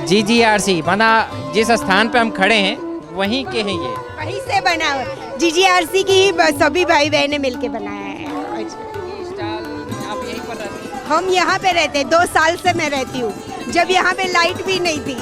GGRC माना जिस स्थान पे हम खड़े हैं वहीं के हैं ये? वहीं से बना हुआ। GGRC की ही सभी भाई बहनें मिलके बनाया है। आप यहीं पर रहती हैं? हम यहाँ पे रहते हैं, 2 साल से मैं रहती हूँ, जब यहाँ पे लाइट भी नहीं थी,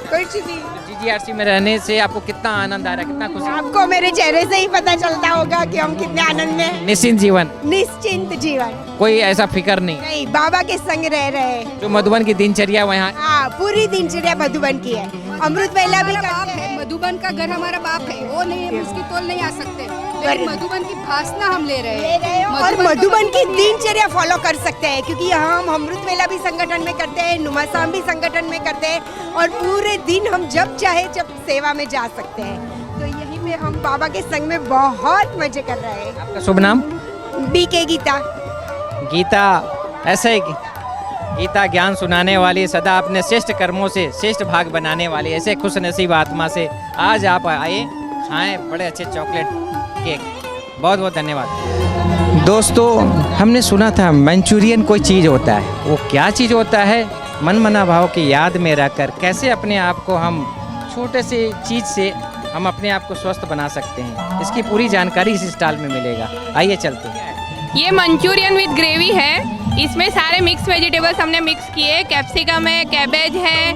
कुछ भी। GGRC में रहने से आपको कितना आनंद आ रहा है, कितना खुशी? आपको मेरे चेहरे से ही पता चलता होगा कि हम कितने आनंद में हैं। निश्चिंत जीवन, निश्चिंत जीवन, कोई ऐसा फिक्र नहीं, बाबा के संग रह रहे हैं। जो मधुबन की दिनचर्या वहाँ। हाँ, पूरी दिनचर्या मधुबन की है। अमृत वेला भी करते हैं। मधुबन का घर हमारा बाप है, वो नहीं है, उसकी तोल नहीं आ सकते, लेकिन मधुबन की भाषा हम ले रहे हैं और मधुबन की दिनचर्या फॉलो कर सकते हैं, क्योंकि यहाँ हम अमृत वेला भी संगठन में करते हैं, नुमासाम भी संगठन में करते हैं, और पूरे दिन हम जब चाहे जब सेवा में जा सकते हैं। तो यहीं पे हम बाबा के संग में बहुत मजे कर रहे हैं। आपका शुभ नाम? BK गीता। गीता, ऐसे ही गीता ज्ञान सुनाने वाली, सदा अपने श्रेष्ठ कर्मों से श्रेष्ठ भाग बनाने वाली, ऐसे खुश नसीब आत्मा से आज आप आए, खाएं बड़े अच्छे चॉकलेट केक। बहुत बहुत धन्यवाद। दोस्तों, हमने सुना था मंचूरियन कोई चीज़ होता है, वो क्या चीज़ होता है, मन मना भाव की याद में रहकर कैसे अपने आप को हम छोटे से चीज़ से हम अपने आप को स्वस्थ बना सकते हैं, इसकी पूरी जानकारी इस स्टॉल में मिलेगा। आइए चलते हैं। ये मंचूरियन विद ग्रेवी है, इसमें सारे मिक्स वेजिटेबल्स हमने मिक्स किए, कैप्सिकम है, कैबेज है,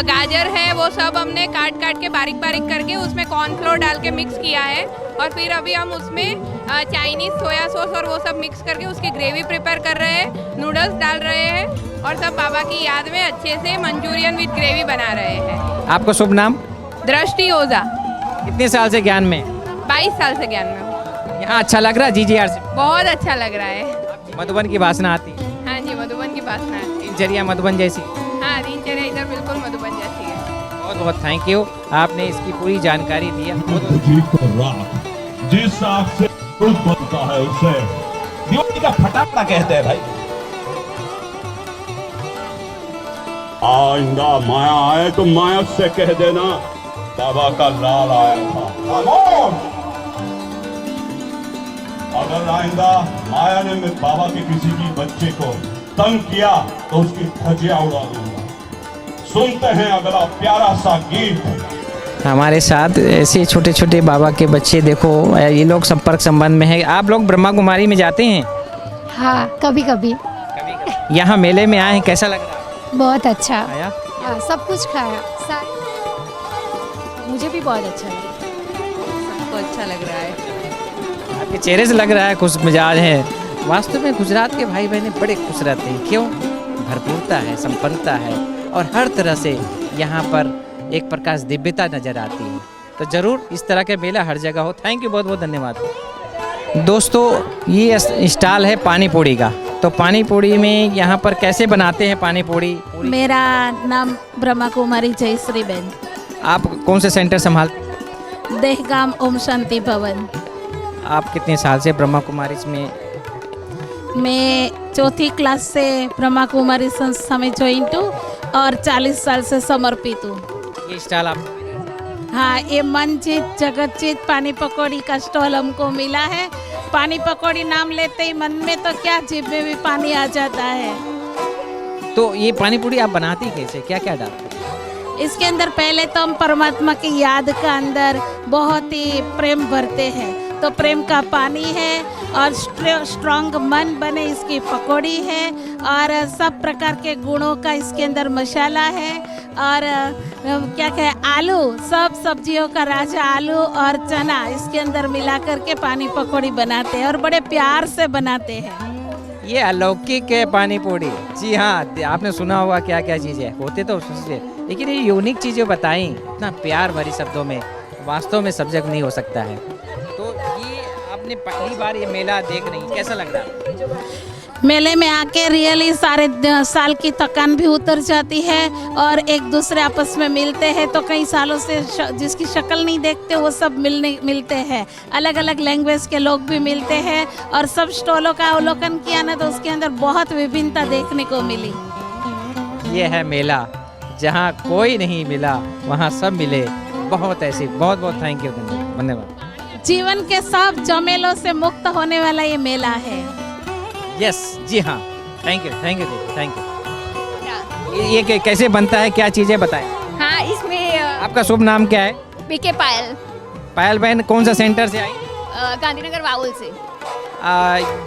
गाजर है, वो सब हमने काट काट के बारीक बारीक करके उसमें कॉर्नफ्लोर डाल के मिक्स किया है, और फिर अभी हम उसमें चाइनीज़ सोया सॉस और वो सब मिक्स करके उसकी ग्रेवी प्रिपेयर कर रहे हैं, नूडल्स डाल रहे हैं, और सब बाबा की याद में अच्छे से मंचूरियन विद ग्रेवी बना रहे हैं। आपका शुभ नाम? दृष्टि ओझा। कितने साल से ज्ञान में? 22 साल से ज्ञान में हूँ। यहाँ अच्छा लग रहा है GGRC? बहुत अच्छा लग रहा है। मधुबन की वासना आती है, हाँ जी, मधुबन की बात ना। दिनचर्या मधुबन जैसी। हाँ, दिनचर्या इधर बिल्कुल मधुबन जैसी है। बहुत बहुत थैंक यू, आपने इसकी पूरी जानकारी दी है। जिस आग से दूध बनता है उसे दिवाली का फटाका कहते हैं भाई। आइंदा माया आए तो माया से कह देना बाबा का लाल आया था। खामोश! अगर आइंदा माया ने मेरे बाबा के किसी की बच्चे को तंग किया तो उसकी धज्जियां उड़ा दूंगा। सुनते हैं अगला प्यारा सा गीत। हमारे साथ ऐसे छोटे छोटे बाबा के बच्चे, देखो ये लोग संपर्क संबंध में है। आप लोग ब्रह्मा कुमारी में जाते हैं? हाँ, कभी कभी। यहाँ मेले में आए हैं, कैसा लग रहा है? बहुत अच्छा। आया? हाँ, सब कुछ खाया। मुझे भी बहुत अच्छा लगा। सबको अच्छा लग रहा है। आपके चेहरे से लग रहा है खुश मिजाज है। वास्तव में गुजरात के भाई बहने बड़े खुश रहते हैं। क्यों? भरपूरता है, संपन्नता है और हर तरह से यहाँ पर एक प्रकाश दिव्यता नजर आती है। तो ज़रूर इस तरह के मेला हर जगह हो। थैंक यू, बहुत बहुत धन्यवाद। दोस्तों, ये स्टॉल है पानी पूड़ी का। तो पानी पूड़ी में यहाँ पर कैसे बनाते हैं पानी पूड़ी? मेरा नाम ब्रह्मा कुमारी जयश्री बेन। आप कौन से सेंटर संभालते? देहगाम ओम शांति भवन। आप कितने साल से ब्रह्मा कुमारी में? मैं 4th क्लास से ब्रह्मा कुमारी संस्था में ज्वाइन हूँ और 40 साल से समर्पित हूँ। ये स्टॉल आप? हाँ, ये मनजीत जगतजीत पानी पकौड़ी का स्टॉल हमको मिला है। पानी पकौड़ी नाम लेते ही मन में तो क्या, जीभ में भी पानी आ जाता है। तो ये पानी पूड़ी आप बनाती कैसे, क्या क्या डालते? इसके अंदर पहले तो हम परमात्मा की याद का अंदर बहुत ही प्रेम भरते हैं। तो प्रेम का पानी है और स्ट्रॉन्ग मन बने इसकी पकौड़ी है और सब प्रकार के गुणों का इसके अंदर मसाला है और क्या कहे, आलू, सब सब्जियों का राजा आलू और चना इसके अंदर मिला करके पानी पकौड़ी बनाते हैं और बड़े प्यार से बनाते हैं। ये अलौकिक है पानी पूड़ी। जी हाँ, आपने सुना होगा क्या क्या चीज़ें होते तो उससे, लेकिन ये यूनिक चीज़ें बताई इतना प्यार भरी शब्दों में, वास्तव में सब जगह नहीं हो सकता है। तो ये आपने पहली बार ये मेला देख रही, कैसा लग रहा है? मेले में आके रियली सारे साल की थकान भी उतर जाती है और एक दूसरे आपस में मिलते हैं। तो कई सालों से जिसकी शक्ल नहीं देखते वो सब मिलते हैं। अलग अलग लैंग्वेज के लोग भी मिलते हैं और सब स्टॉलों का अवलोकन किया ना तो उसके अंदर बहुत विभिन्नता देखने को मिली। ये है मेला जहाँ कोई नहीं मिला वहाँ सब मिले। बहुत ऐसी, बहुत बहुत थैंक यू, धन्यवाद। जीवन के सब झमेलों से मुक्त होने वाला ये मेला है। यस, जी हाँ, thank you, thank you, thank you. ये कैसे बनता है, क्या चीज़ें बताएं? हाँ, इसमें आपका शुभ नाम क्या है? बीके पायल। पायल बहन कौन सा सेंटर से आई? गांधीनगर वाउल से।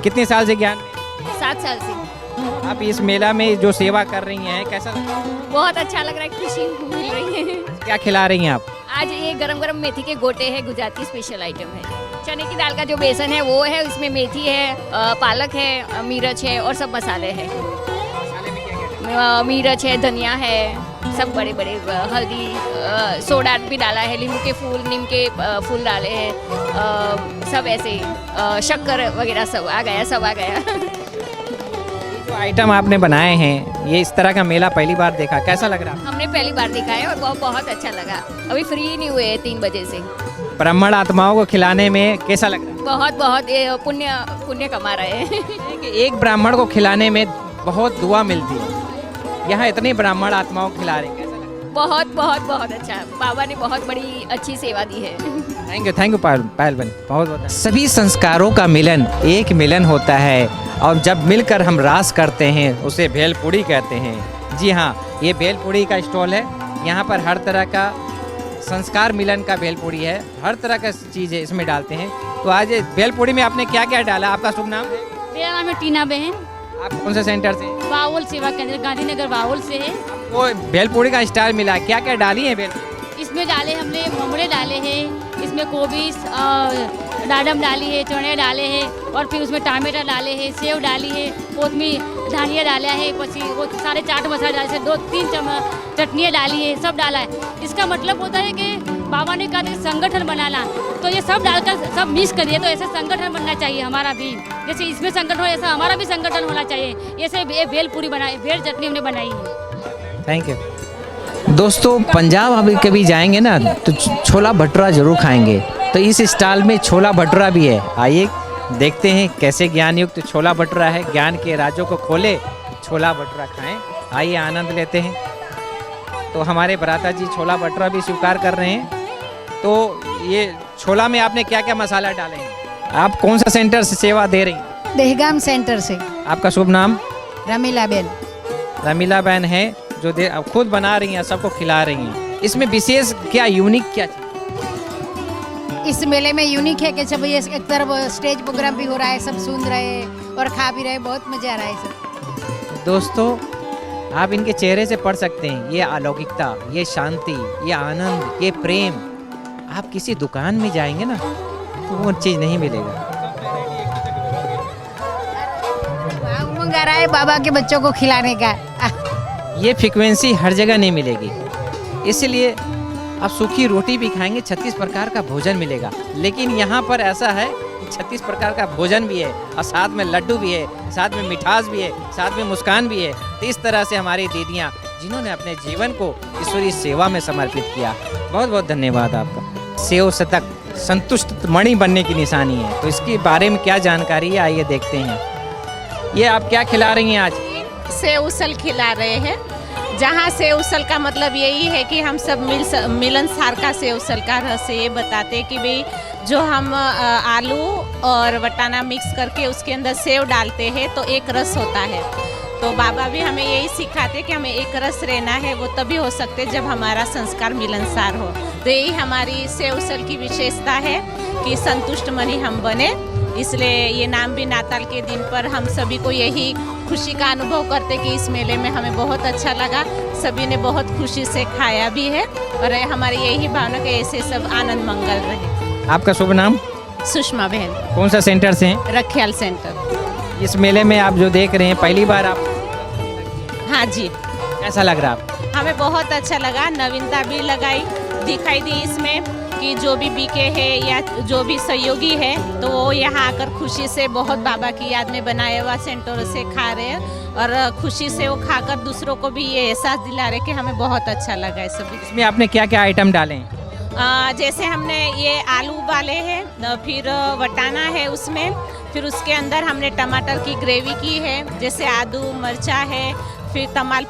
कितने साल से ज्ञान में? 7 साल से। आप इस मेला में जो सेवा कर रही हैं कैसा लग रहा है? बहुत अच्छा लग रहा है, खुशी मिल रही है। क्या खिला रही हैं आप? आज ये गरम गरम मेथी के गोटे हैं, गुजराती स्पेशल आइटम है। चने की दाल का जो बेसन है वो है, उसमें मेथी है, पालक है, मिर्च है और सब मसाले हैं। मिर्च है, धनिया है, सब बड़े बड़े, हल्दी, सोडा भी डाला है, नींबू के फूल, नीम के फूल डाले हैं, सब ऐसे शक्कर वगैरह सब आ गया, सब आ गया। जो आइटम आपने बनाए हैं, ये इस तरह का मेला पहली बार देखा, कैसा लग रहा? हमने पहली बार देखा है और बहुत अच्छा लगा। अभी फ्री नहीं हुए 3 बजे से। ब्राह्मण आत्माओं को खिलाने में कैसा लग रहा है? बहुत बहुत पुण्य कमा रहे हैं। एक ब्राह्मण को खिलाने में बहुत दुआ मिलती है, यहाँ इतने ब्राह्मण आत्माओं को खिला रहे हैं, कैसा लग रहा है? बहुत बहुत बहुत अच्छा, बाबा ने बहुत बड़ी अच्छी सेवा दी है। थैंक यू पायल बहन, बहुत बहुत। सभी संस्कारों का मिलन एक मिलन होता है और जब मिलकर हम रास करते हैं उसे भेलपूड़ी कहते हैं। जी हाँ, ये भेलपूड़ी का स्टॉल है। यहाँ पर हर तरह का संस्कार मिलन का भेलपूड़ी है, हर तरह का चीज़ है इसमें डालते हैं। तो आज भेलपूड़ी में आपने क्या क्या डाला? आपका शुभ नाम है? मेरा नाम है टीना बहन। आप कौन से सेंटर से? वावल सेवा केंद्र, गांधीनगर वावल से है। वो भेलपूड़ी का स्टाइल मिला, क्या क्या डाली है भेल? इसमें डाले हमने ममड़े डाले हैं, इसमें गोभी डाडम डाली है, चने डाले हैं और फिर उसमें टमाटर डाले हैं, सेव डाली है, कोथमीर धनिया डाला है, पची वो सारे चाट मसाला डाले, 2-3 चम्मच चटनियाँ डाली है, सब डाला है। इसका मतलब होता है कि बाबा ने कहा था संगठन बनाना, तो ये सब डालकर सब मिक्स करिए, तो ऐसे संगठन बनना चाहिए हमारा भी। जैसे इसमें संगठन हो ऐसा हमारा भी संगठन होना चाहिए। ऐसे भेल पूरी बनाई, भेल चटनी हमने बनाई है। Thank you. दोस्तों पंजाब अभी कभी जाएंगे ना तो छोला भटूरा जरूर खाएंगे। तो इस स्टॉल में छोला भटूरा भी है, आइए देखते हैं कैसे ज्ञान युक्त छोला भटूरा है। ज्ञान के राजों को खोले, छोला भटूरा खाएं, आइए आनंद लेते हैं। तो हमारे भ्राता जी छोला भटूरा भी स्वीकार कर रहे हैं। तो ये छोला में आपने क्या क्या मसाला डाले हैं? आप कौन सा सेंटर से सेवा दे रही हैं? दहगाम सेंटर से। आपका शुभ नाम? रमीला बेन। रमीला बहन है जो आप खुद बना रही हैं, सबको खिला रही हैं। इसमें विशेष क्या यूनिक क्या चीज़? इस मेले में यूनिक है कि सब ये एक तरफ स्टेज प्रोग्राम भी हो रहा है, सब सुन रहे हैं और खा भी रहे हैं, बहुत मजा आ रहा है सब। दोस्तों आप इनके चेहरे से पढ़ सकते हैं ये अलौकिकता, ये शांति, ये आनंद, ये प्रेम। आप किसी दुकान में जाएंगे ना तो वो चीज़ नहीं मिलेगा। उमंग आ रहा है बाबा के बच्चों को खिलाने का। ये फ्रीक्वेंसी हर जगह नहीं मिलेगी, इसलिए आप सूखी रोटी भी खाएंगे, 36 प्रकार का भोजन मिलेगा। लेकिन यहाँ पर ऐसा है कि 36 प्रकार का भोजन भी है और साथ में लड्डू भी है, साथ में मिठास भी है, साथ में मुस्कान भी है। तो इस तरह से हमारी दीदियाँ जिन्होंने अपने जीवन को ईश्वरीय सेवा में समर्पित किया, बहुत बहुत धन्यवाद आपका। सेव शतक संतुष्ट मणि बनने की निशानी है, तो इसके बारे में क्या जानकारी है आइए देखते हैं। ये आप क्या खिला रही हैं आज? सेव उसल खिला रहे हैं, जहाँ सेव उसल का मतलब यही है कि हम सब मिलनसार का सेव उसल का रहस्य ये बताते हैं कि भाई जो हम आलू और वटाना मिक्स करके उसके अंदर सेव डालते हैं तो एक रस होता है। तो बाबा भी हमें यही सिखाते कि हमें एक रस रहना है, वो तभी हो सकते जब हमारा संस्कार मिलनसार हो। तो यही हमारी सेव उसल की विशेषता है कि संतुष्ट मनी हम बने। इसलिए ये नाम भी नाताल के दिन पर हम सभी को यही खुशी का अनुभव करते कि इस मेले में हमें बहुत अच्छा लगा, सभी ने बहुत खुशी से खाया भी है और हमारी यही भावना कि ऐसे सब आनंद मंगल रहे। आपका शुभ नाम? सुषमा बहन। कौन सा सेंटर से हैं? रखियाल सेंटर। इस मेले में आप जो देख रहे हैं पहली बार आप? हाँ जी। कैसा लग रहा आप? हमें बहुत अच्छा लगा, नवीनता भी दिखाई दी इसमें कि जो भी बीके है या जो भी सहयोगी है तो वो यहाँ आकर खुशी से बहुत बाबा की याद में बनाया हुआ सेंटर से खा रहे हैं और खुशी से वो खाकर दूसरों को भी ये एहसास दिला रहे कि हमें बहुत अच्छा लगा है सभी। इसमें आपने क्या क्या आइटम डाले हैं? जैसे हमने ये आलू उबाले हैं, फिर वटाना है उसमें, फिर उसके अंदर हमने टमाटर की ग्रेवी की है, जैसे आदू मिर्चा है, फिर तमाल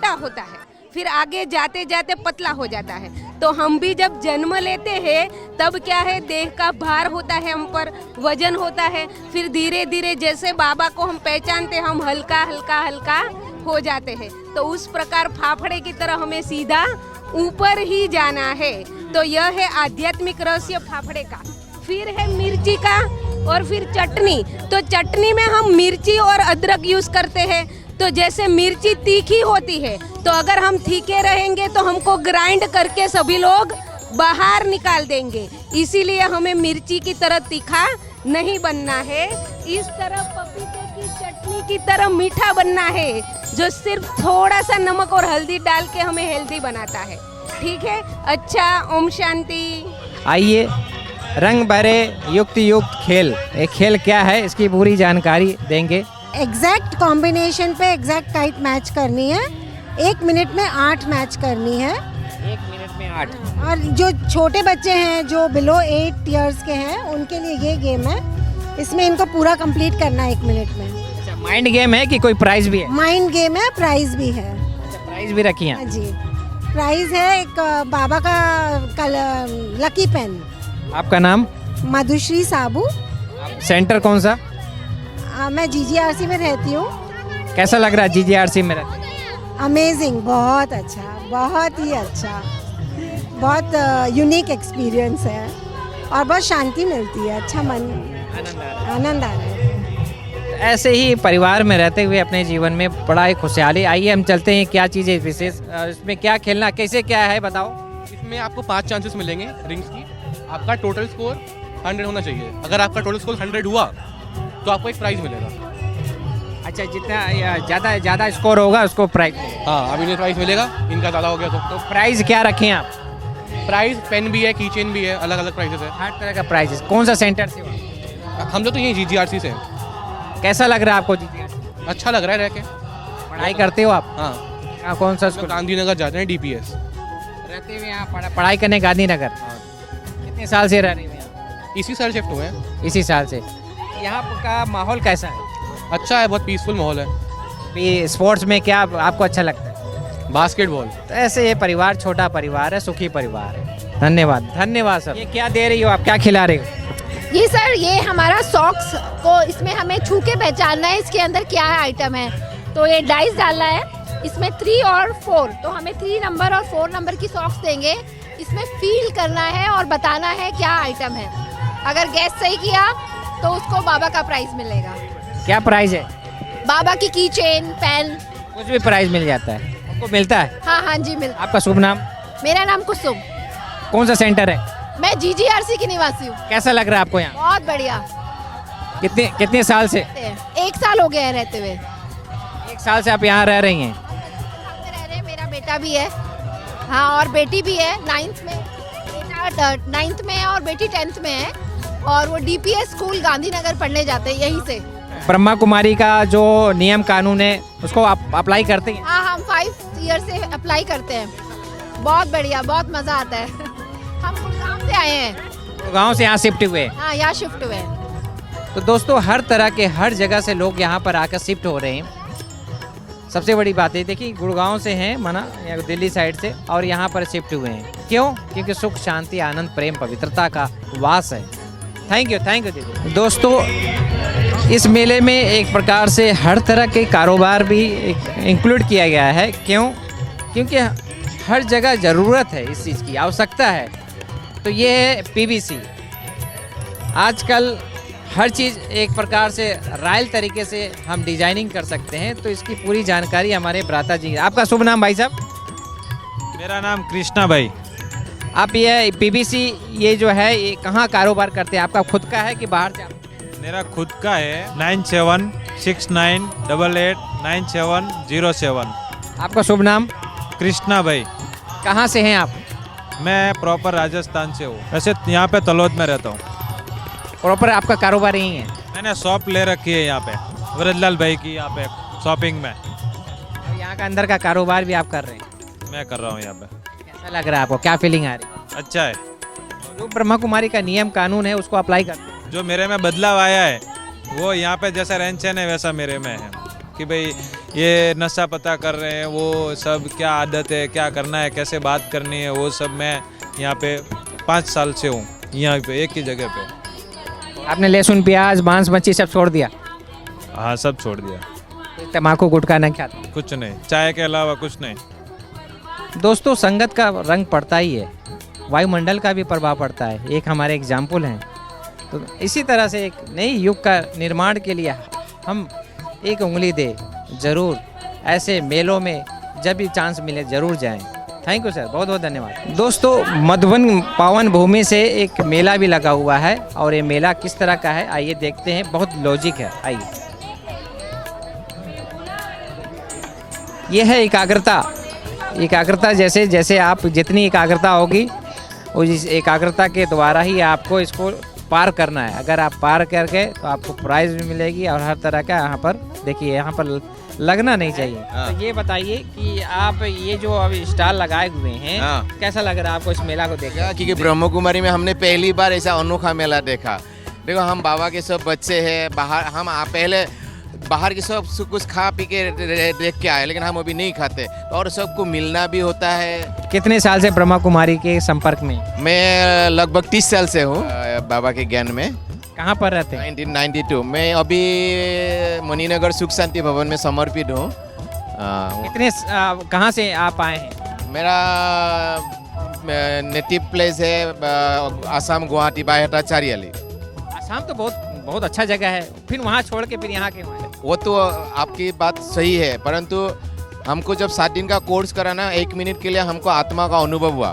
मोटा होता है, फिर आगे जाते जाते पतला हो जाता है। तो हम भी जब जन्म लेते हैं तब क्या है, देह का भार होता है, हम पर वजन होता है, फिर धीरे धीरे जैसे बाबा को हम पहचानते हैं, हम हल्का हल्का हल्का हो जाते हैं। तो उस प्रकार फाफड़े की तरह हमें सीधा ऊपर ही जाना है। तो यह है आध्यात्मिक रहस्य फाफड़े का। फिर है मिर्ची का और फिर चटनी। तो चटनी में हम मिर्ची और अदरक यूज करते हैं। तो जैसे मिर्ची तीखी होती है, तो अगर हम तीखे रहेंगे तो हमको ग्राइंड करके सभी लोग बाहर निकाल देंगे। इसीलिए हमें मिर्ची की तरह तीखा नहीं बनना है, इस तरह पपीते की चटनी की तरह मीठा बनना है, जो सिर्फ थोड़ा सा नमक और हल्दी डाल के हमें हेल्दी बनाता है। ठीक है, अच्छा, ओम शांति। आइए, रंग भरे युक्त युक्त खेल, ये खेल क्या है इसकी पूरी जानकारी देंगे। एग्जैक्ट कॉम्बिनेशन पे एग्जैक्ट टाइट मैच करनी है। 1 मिनट में 8 मैच करनी है। 1 मिनट में 8। और जो छोटे बच्चे हैं जो बिलो 8 इयर्स के हैं उनके लिए ये गेम है। इसमें इनको पूरा कंप्लीट करना है 1 मिनट में। अच्छा, माइंड गेम है कि कोई प्राइज भी है? माइंड गेम है, प्राइज भी है। अच्छा, प्राइज भी रखी है? हाँ जी, प्राइज है एक बाबा का लकी पेन। आपका नाम? मधुश्री साबू। सेंटर कौन सा? मैं GGRC में रहती हूँ। कैसा लग रहा है GGRC में रहते? अमेजिंग, बहुत अच्छा, बहुत ही अच्छा, बहुत यूनिक एक्सपीरियंस है और बहुत शांति मिलती है, अच्छा मन, आनंद आ रहा है। ऐसे ही परिवार में रहते हुए अपने जीवन में बड़ा ही खुशहाली। आइए हम चलते हैं, क्या चीज़ें विशेष, इसमें क्या खेलना, कैसे क्या है बताओ। इसमें आपको 5 चांसेस मिलेंगे रिंग्स की। आपका टोटल स्कोर 100 होना चाहिए। अगर आपका टोटल स्कोर 100 हुआ तो आपको एक प्राइज मिलेगा। अच्छा, जितना ज़्यादा स्कोर होगा उसको प्राइज? हाँ, अभी इन्हें प्राइज मिलेगा, इनका ज़्यादा हो गया तो प्राइज क्या रखें आप? प्राइज पेन भी है, की चेन भी है, अलग अलग प्राइजेस है, हर तरह का प्राइजेस। कौन सा सेंटर से? हम लोग तो यही GGRC से हैं। कैसा लग रहा है आपको GGRC? अच्छा लग रहा है रह के। पढ़ाई करते हो आप? हाँ। कौन सा स्कूल? गांधीनगर जाते हैं, DPS रहते हुए यहाँ पढ़ाई करने गांधीनगर। कितने साल से रह रहे हो यहाँ? इसी साल शिफ्ट हुए हैं। इसी साल से। यहाँ का माहौल कैसा है? अच्छा है, बहुत पीसफुल माहौल है। स्पोर्ट्स में क्या आपको अच्छा लगता है? बास्केटबॉल। तो ऐसे ये परिवार छोटा परिवार है, सुखी परिवार है। धन्यवाद, धन्यवाद सर। ये क्या दे रही हो आप, क्या खिला रही हो? ये सर, ये हमारा सॉक्स को इसमें हमें छू के पहचानना है इसके अंदर क्या है आइटम है। तो ये डाइस डालना है, इसमें 3 और 4, तो हमें 3 नंबर और 4 नंबर की सॉक्स देंगे। इसमें फील करना है और बताना है क्या आइटम है। अगर गैस सही किया तो उसको बाबा का प्राइज मिलेगा। क्या प्राइज है? बाबा की की चेन, पेन, कुछ भी प्राइज मिल जाता है आपको? मिलता है? हाँ हाँ जी मिलता। आपका शुभ नाम? मेरा नाम कुसुम। कौन सा सेंटर है? मैं GGRC की निवासी हूँ। कैसा लग रहा है आपको यहाँ? बहुत बढ़िया। कितने साल से? 1 साल हो गया है रहते हुए। 1 साल से आप यहाँ रह रही हैं? रह रहे हैं, मेरा बेटा भी है, हाँ, और बेटी भी है 9th में। बेटा 9th में है और बेटी 10th में है, और वो DPS स्कूल गांधीनगर पढ़ने जाते हैं यहीं से। ब्रह्मा कुमारी का जो नियम कानून है उसको आप अप्लाई करते हैं? हाँ, हम 5 ईयर से अप्लाई करते हैं। बहुत बढ़िया, बहुत मज़ा आता है। हम गुड़गांव से आए हैं। गाँव से यहाँ शिफ्ट हुए? हाँ, यहाँ शिफ्ट हुए। तो दोस्तों, हर तरह के हर जगह से लोग यहाँ पर आकर शिफ्ट हो रहे हैं। सबसे बड़ी बात है, देखिए, गुड़गांव से हैं मना या दिल्ली साइड से, और यहाँ पर शिफ्ट हुए हैं। क्यों? क्योंकि सुख, शांति, आनंद, प्रेम, पवित्रता का वास है। थैंक यू दीदी। दोस्तों, इस मेले में एक प्रकार से हर तरह के कारोबार भी इंक्लूड किया गया है। क्यों? क्योंकि हर जगह ज़रूरत है, इस चीज़ की आवश्यकता है। तो ये है PVC। आजकल हर चीज़ एक प्रकार से रॉयल तरीके से हम डिजाइनिंग कर सकते हैं। तो इसकी पूरी जानकारी हमारे भ्राता जी। आपका शुभ नाम भाई साहब? मेरा नाम कृष्णा भाई। आप ये PVC ये जो है ये कहाँ कारोबार करते हैं? आपका खुद का है कि बाहर से? मेरा खुद का है। 9769889707। आपका शुभ नाम? कृष्णा भाई। कहाँ से हैं आप? मैं प्रॉपर राजस्थान से हूँ, वैसे यहाँ पे तलोद में रहता हूँ। प्रॉपर आपका कारोबार यही है? मैंने शॉप ले रखी है यहाँ पे वरदलाल भाई की, यहाँ पे शॉपिंग में। यहाँ का अंदर का कारोबार भी आप कर रहे हैं? मैं कर रहा हूँ यहाँ पे। कैसा लग रहा है आपको, क्या फीलिंग आ रही है? अच्छा है। जो ब्रह्मा कुमारी का नियम कानून है उसको अप्लाई करते हैं। जो मेरे में बदलाव आया है वो यहाँ पे जैसा रहन सहन है वैसा मेरे में है कि भाई ये नशा पता कर रहे हैं, वो सब क्या आदत है, क्या करना है, कैसे बात करनी है, वो सब मैं यहाँ पे 5 साल से हूँ, यहाँ पे एक ही जगह पे। आपने लहसुन प्याज मांस मच्छी सब छोड़ दिया? हाँ, सब छोड़ दिया। तम्बाकू गुटखा नहीं खाता? कुछ नहीं, चाय के अलावा कुछ नहीं। दोस्तों, संगत का रंग पड़ता ही है, वायुमंडल का भी प्रभाव पड़ता है, एक हमारे एग्जाम्पल हैं। तो इसी तरह से एक नई युग का निर्माण के लिए हम एक उंगली दे, ज़रूर ऐसे मेलों में जब भी चांस मिले ज़रूर जाएं। थैंक यू सर, बहुत बहुत धन्यवाद। दोस्तों, मधुबन पावन भूमि से एक मेला भी लगा हुआ है और ये मेला किस तरह का है आइए देखते हैं, बहुत लॉजिक है। आइए, यह है एकाग्रता। एकाग्रता जैसे जैसे आप जितनी एकाग्रता होगी उस एकाग्रता के द्वारा ही आपको इसको पार करना है। अगर आप पार करके तो आपको प्राइज़ भी मिलेगी और हर तरह का यहाँ पर देखिए, यहाँ पर लगना नहीं चाहिए। तो ये बताइए कि आप ये जो अभी स्टॉल लगाए हुए हैं, कैसा लग रहा है आपको इस मेला को देखा? क्योंकि ब्रह्म कुमारी में हमने पहली बार ऐसा अनोखा मेला देखा। देखो, हम बाबा के सब बच्चे हैं, बाहर हम पहले बाहर के सब कुछ खा पी के देख के आए, लेकिन हम अभी नहीं खाते और सबको मिलना भी होता है। कितने साल से ब्रह्मा कुमारी के संपर्क में? मैं लगभग 30 साल से हूँ बाबा के ज्ञान में। कहाँ पर रहते हैं? 1992। मैं अभी मणिनगर सुख शांति भवन में समर्पित हूँ। कहाँ से आप आए हैं? मेरा नेटिव प्लेस है आसाम, गुवाहाटी, बायहटा, चारियाली। आसाम तो बहुत अच्छा जगह है, फिर वहाँ छोड़ के फिर यहाँ के वहाँ? वो तो आपकी बात सही है, परंतु हमको जब 7 दिन का कोर्स करा ना, 1 मिनट के लिए हमको आत्मा का अनुभव हुआ।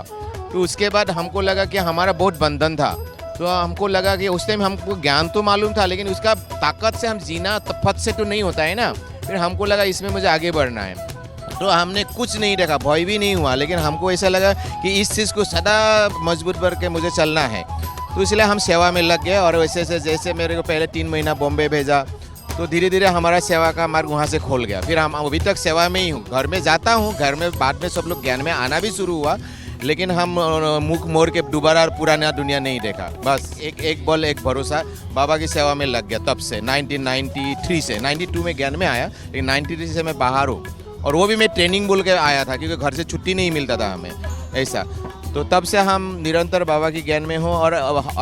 तो उसके बाद हमको लगा कि हमारा बहुत बंधन था। तो हमको लगा कि उस टाइम हमको ज्ञान तो मालूम था, लेकिन उसका ताकत से हम जीना तफत से तो नहीं होता है ना। फिर हमको लगा इसमें मुझे आगे बढ़ना है। तो हमने कुछ नहीं देखा, भय भी नहीं हुआ, लेकिन हमको ऐसा लगा कि इस चीज़ को सदा मजबूत करके मुझे चलना है। तो इसलिए हम सेवा में लग गए और वैसे से जैसे मेरे को पहले 3 महीना बॉम्बे भेजा, तो धीरे धीरे हमारा सेवा का मार्ग वहाँ से खोल गया। फिर हम अभी तक सेवा में ही हूँ। घर में जाता हूँ, घर में बाद में सब लोग ज्ञान में आना भी शुरू हुआ, लेकिन हम मुख मोड़ के दोबारा पुराना दुनिया नहीं देखा। बस एक बल एक भरोसा, बाबा की सेवा में लग गया। तब से 1993 से 92 में ज्ञान में आया, लेकिन 93 से मैं बाहर हूँ और वो भी मैं ट्रेनिंग बोल के आया था, क्योंकि घर से छुट्टी नहीं मिलता था हमें ऐसा। तो तब से हम निरंतर बाबा की ज्ञान में हो और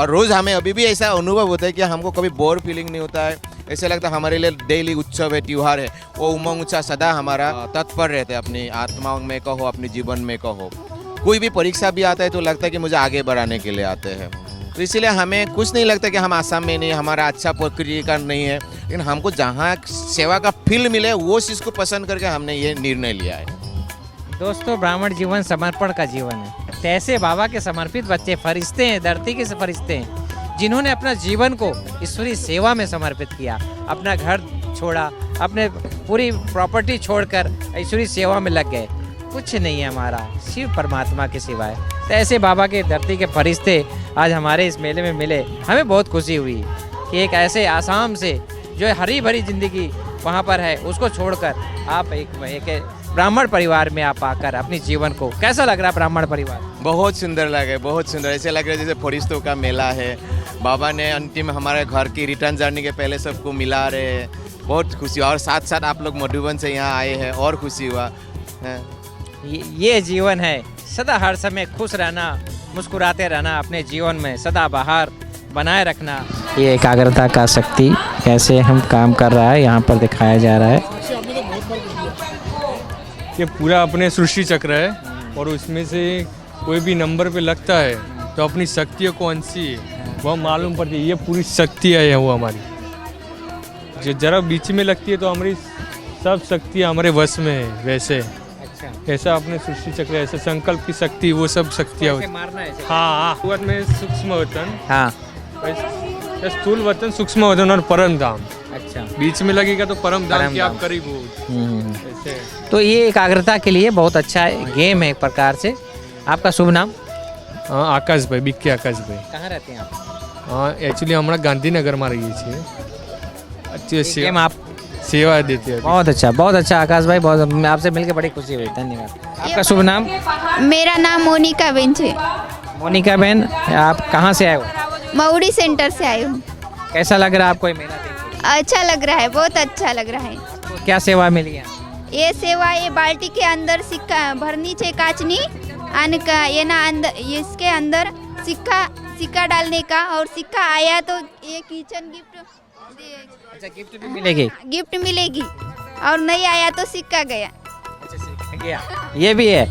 रोज़ हमें अभी भी ऐसा अनुभव होता है कि हमको कभी बोर फीलिंग नहीं होता है। ऐसा लगता है हमारे लिए डेली उत्सव है, त्यौहार है। वो उमंग उत्साह सदा हमारा तत्पर रहते हैं, अपनी आत्मा में कहो, अपने जीवन में कहो। कोई भी परीक्षा भी आता है तो लगता है कि मुझे आगे बढ़ाने के लिए आते हैं। तो इसलिए हमें कुछ नहीं लगता कि हम आसाम में नहीं, हमारा अच्छा प्रक्रिया का नहीं है, लेकिन हमको जहाँ सेवा का फील मिले वो चीज़ को पसंद करके हमने ये निर्णय लिया है। दोस्तों, ब्राह्मण जीवन समर्पण का जीवन है। ऐसे बाबा के समर्पित बच्चे फरिश्ते हैं, धरती के फरिश्ते हैं, जिन्होंने अपना जीवन को ईश्वरीय सेवा में समर्पित किया। अपना घर छोड़ा, अपने पूरी प्रॉपर्टी छोड़कर ईश्वरीय सेवा में लग गए। कुछ नहीं है हमारा, शिव परमात्मा के सिवाय। तो ऐसे बाबा के धरती के फरिश्ते आज हमारे इस मेले में मिले। हमें बहुत खुशी हुई कि एक ऐसे आसाम से जो हरी भरी जिंदगी वहाँ पर है, उसको छोड़कर आप एक ब्राह्मण परिवार में आप आकर अपने जीवन को, कैसा लग रहा है ब्राह्मण परिवार? बहुत सुंदर लगे, बहुत सुंदर। ऐसे लग रहा है जैसे फरिश्तों का मेला है। बाबा ने अंतिम हमारे घर की रिटर्न जर्नी के पहले सबको मिला रहे हैं। बहुत खुशी, और साथ साथ आप लोग मधुबन से यहाँ आए हैं और खुशी हुआ है। ये जीवन है, सदा हर समय खुश रहना, मुस्कुराते रहना, अपने जीवन में सदा बाहर बनाए रखना। ये एकाग्रता का शक्ति कैसे हम काम कर रहा है यहाँ पर दिखाया जा रहा है। ये पूरा अपने सृष्टि चक्र है और उसमें से कोई भी नंबर पे लगता है तो अपनी शक्तियों कौन सी है वो मालूम पड़ती है। ये पूरी शक्ति है वो हमारी, जो जरा बीच में लगती है तो हमारी सब शक्तियाँ हमारे वश में है। वैसे ऐसा अपने सृष्टि चक्र, ऐसे संकल्प की शक्ति, वो सब शक्तियाँ होती है। हाँ, शुरुआत में सूक्ष्म वतन, हाँ, स्थूल वतन, सूक्ष्म वतन और परम धाम। अच्छा, बीच में लगेगा तो परम धाम की आप करीब हो। तो ये एकाग्रता के लिए बहुत अच्छा गेम है एक प्रकार से। आपका शुभ नाम? आकाश भाई, बिक्की आकाश भाई। कहाँ रहते हैं आप? हाँ, एक्चुअली हमारा गांधीनगर में रही है। अच्छी गेम आप सेवा देते हैं। बहुत अच्छा आकाश भाई, बहुत आपसे मिलकर बड़ी खुशी हुई, धन्यवाद। आपका शुभ नाम? मेरा नाम मोनिका बेन है। मोनिका बेन, आप कहाँ से आए हो? मऊड़ी सेंटर से आई हूँ। कैसा लग रहा है आपको ये मेला देख के? अच्छा लग रहा है, बहुत अच्छा लग रहा है। तो क्या सेवा मिली है? ये सेवा ये बाल्टी के अंदर सिक्का भरनी चाहिए काचनी आने का ये ना अंदर इसके अंदर सिक्का डालने का और सिक्का आया तो ये किचन गिफ्ट अच्छा गिफ्ट भी मिलेगी गिफ्ट मिलेगी और नहीं आया तो सिक्का गया गया ये भी है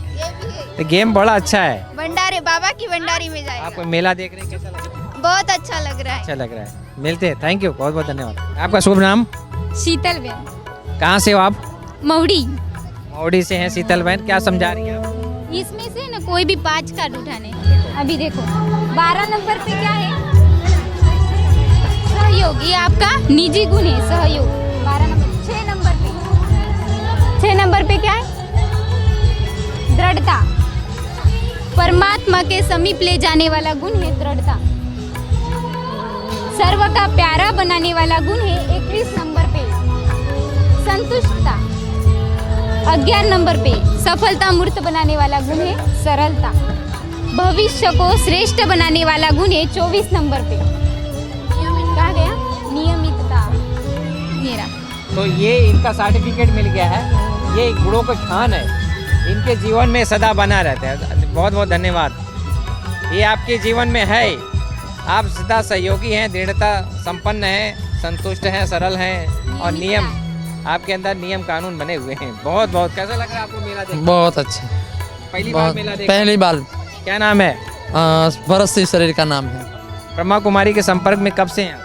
तो गेम बड़ा अच्छा है भंडारे बाबा की भंडारी में जाएगा आपको मेला देख रहे हैं कैसा लग रहा है बहुत अच्छा लग रहा है अच्छा लग रहा है मिलते हैं थैंक यू बहुत बहुत धन्यवाद आपका शुभ नाम शीतल बहन कहाँ से हो आप मौड़ी मौड़ी से हैं शीतल बहन क्या समझा रही हैं आप इसमें से ना कोई भी 5 कार्ड उठाने अभी देखो 12 नंबर पे क्या है सहयोग ये आपका निजी गुण है सहयोग 12 नंबर 6 नंबर पे क्या है दृढ़ता परमात्मा के समीप ले जाने वाला गुण है दृढ़ता सर्व का प्यारा बनाने वाला गुण है 21 नंबर पे संतुष्टता 11 नंबर पे सफलता मूर्त बनाने वाला गुण है सरलता भविष्य को श्रेष्ठ बनाने वाला गुण है 24 नंबर पे कहा गया नियमितता मेरा तो ये इनका सर्टिफिकेट मिल गया है ये गुणों का खान है इनके जीवन में सदा बना रहता है बहुत बहुत धन्यवाद ये आपके जीवन में है आप सदा सहयोगी हैं दृढ़ता संपन्न हैं संतुष्ट हैं सरल हैं और नियम आपके अंदर नियम कानून बने हुए हैं बहुत बहुत कैसा लग रहा है आपको मेला देख बहुत अच्छा पहली बार मेला देख पहली बार क्या नाम है भरत सिंह शरीर का नाम है ब्रह्मा कुमारी के संपर्क में कब से हैं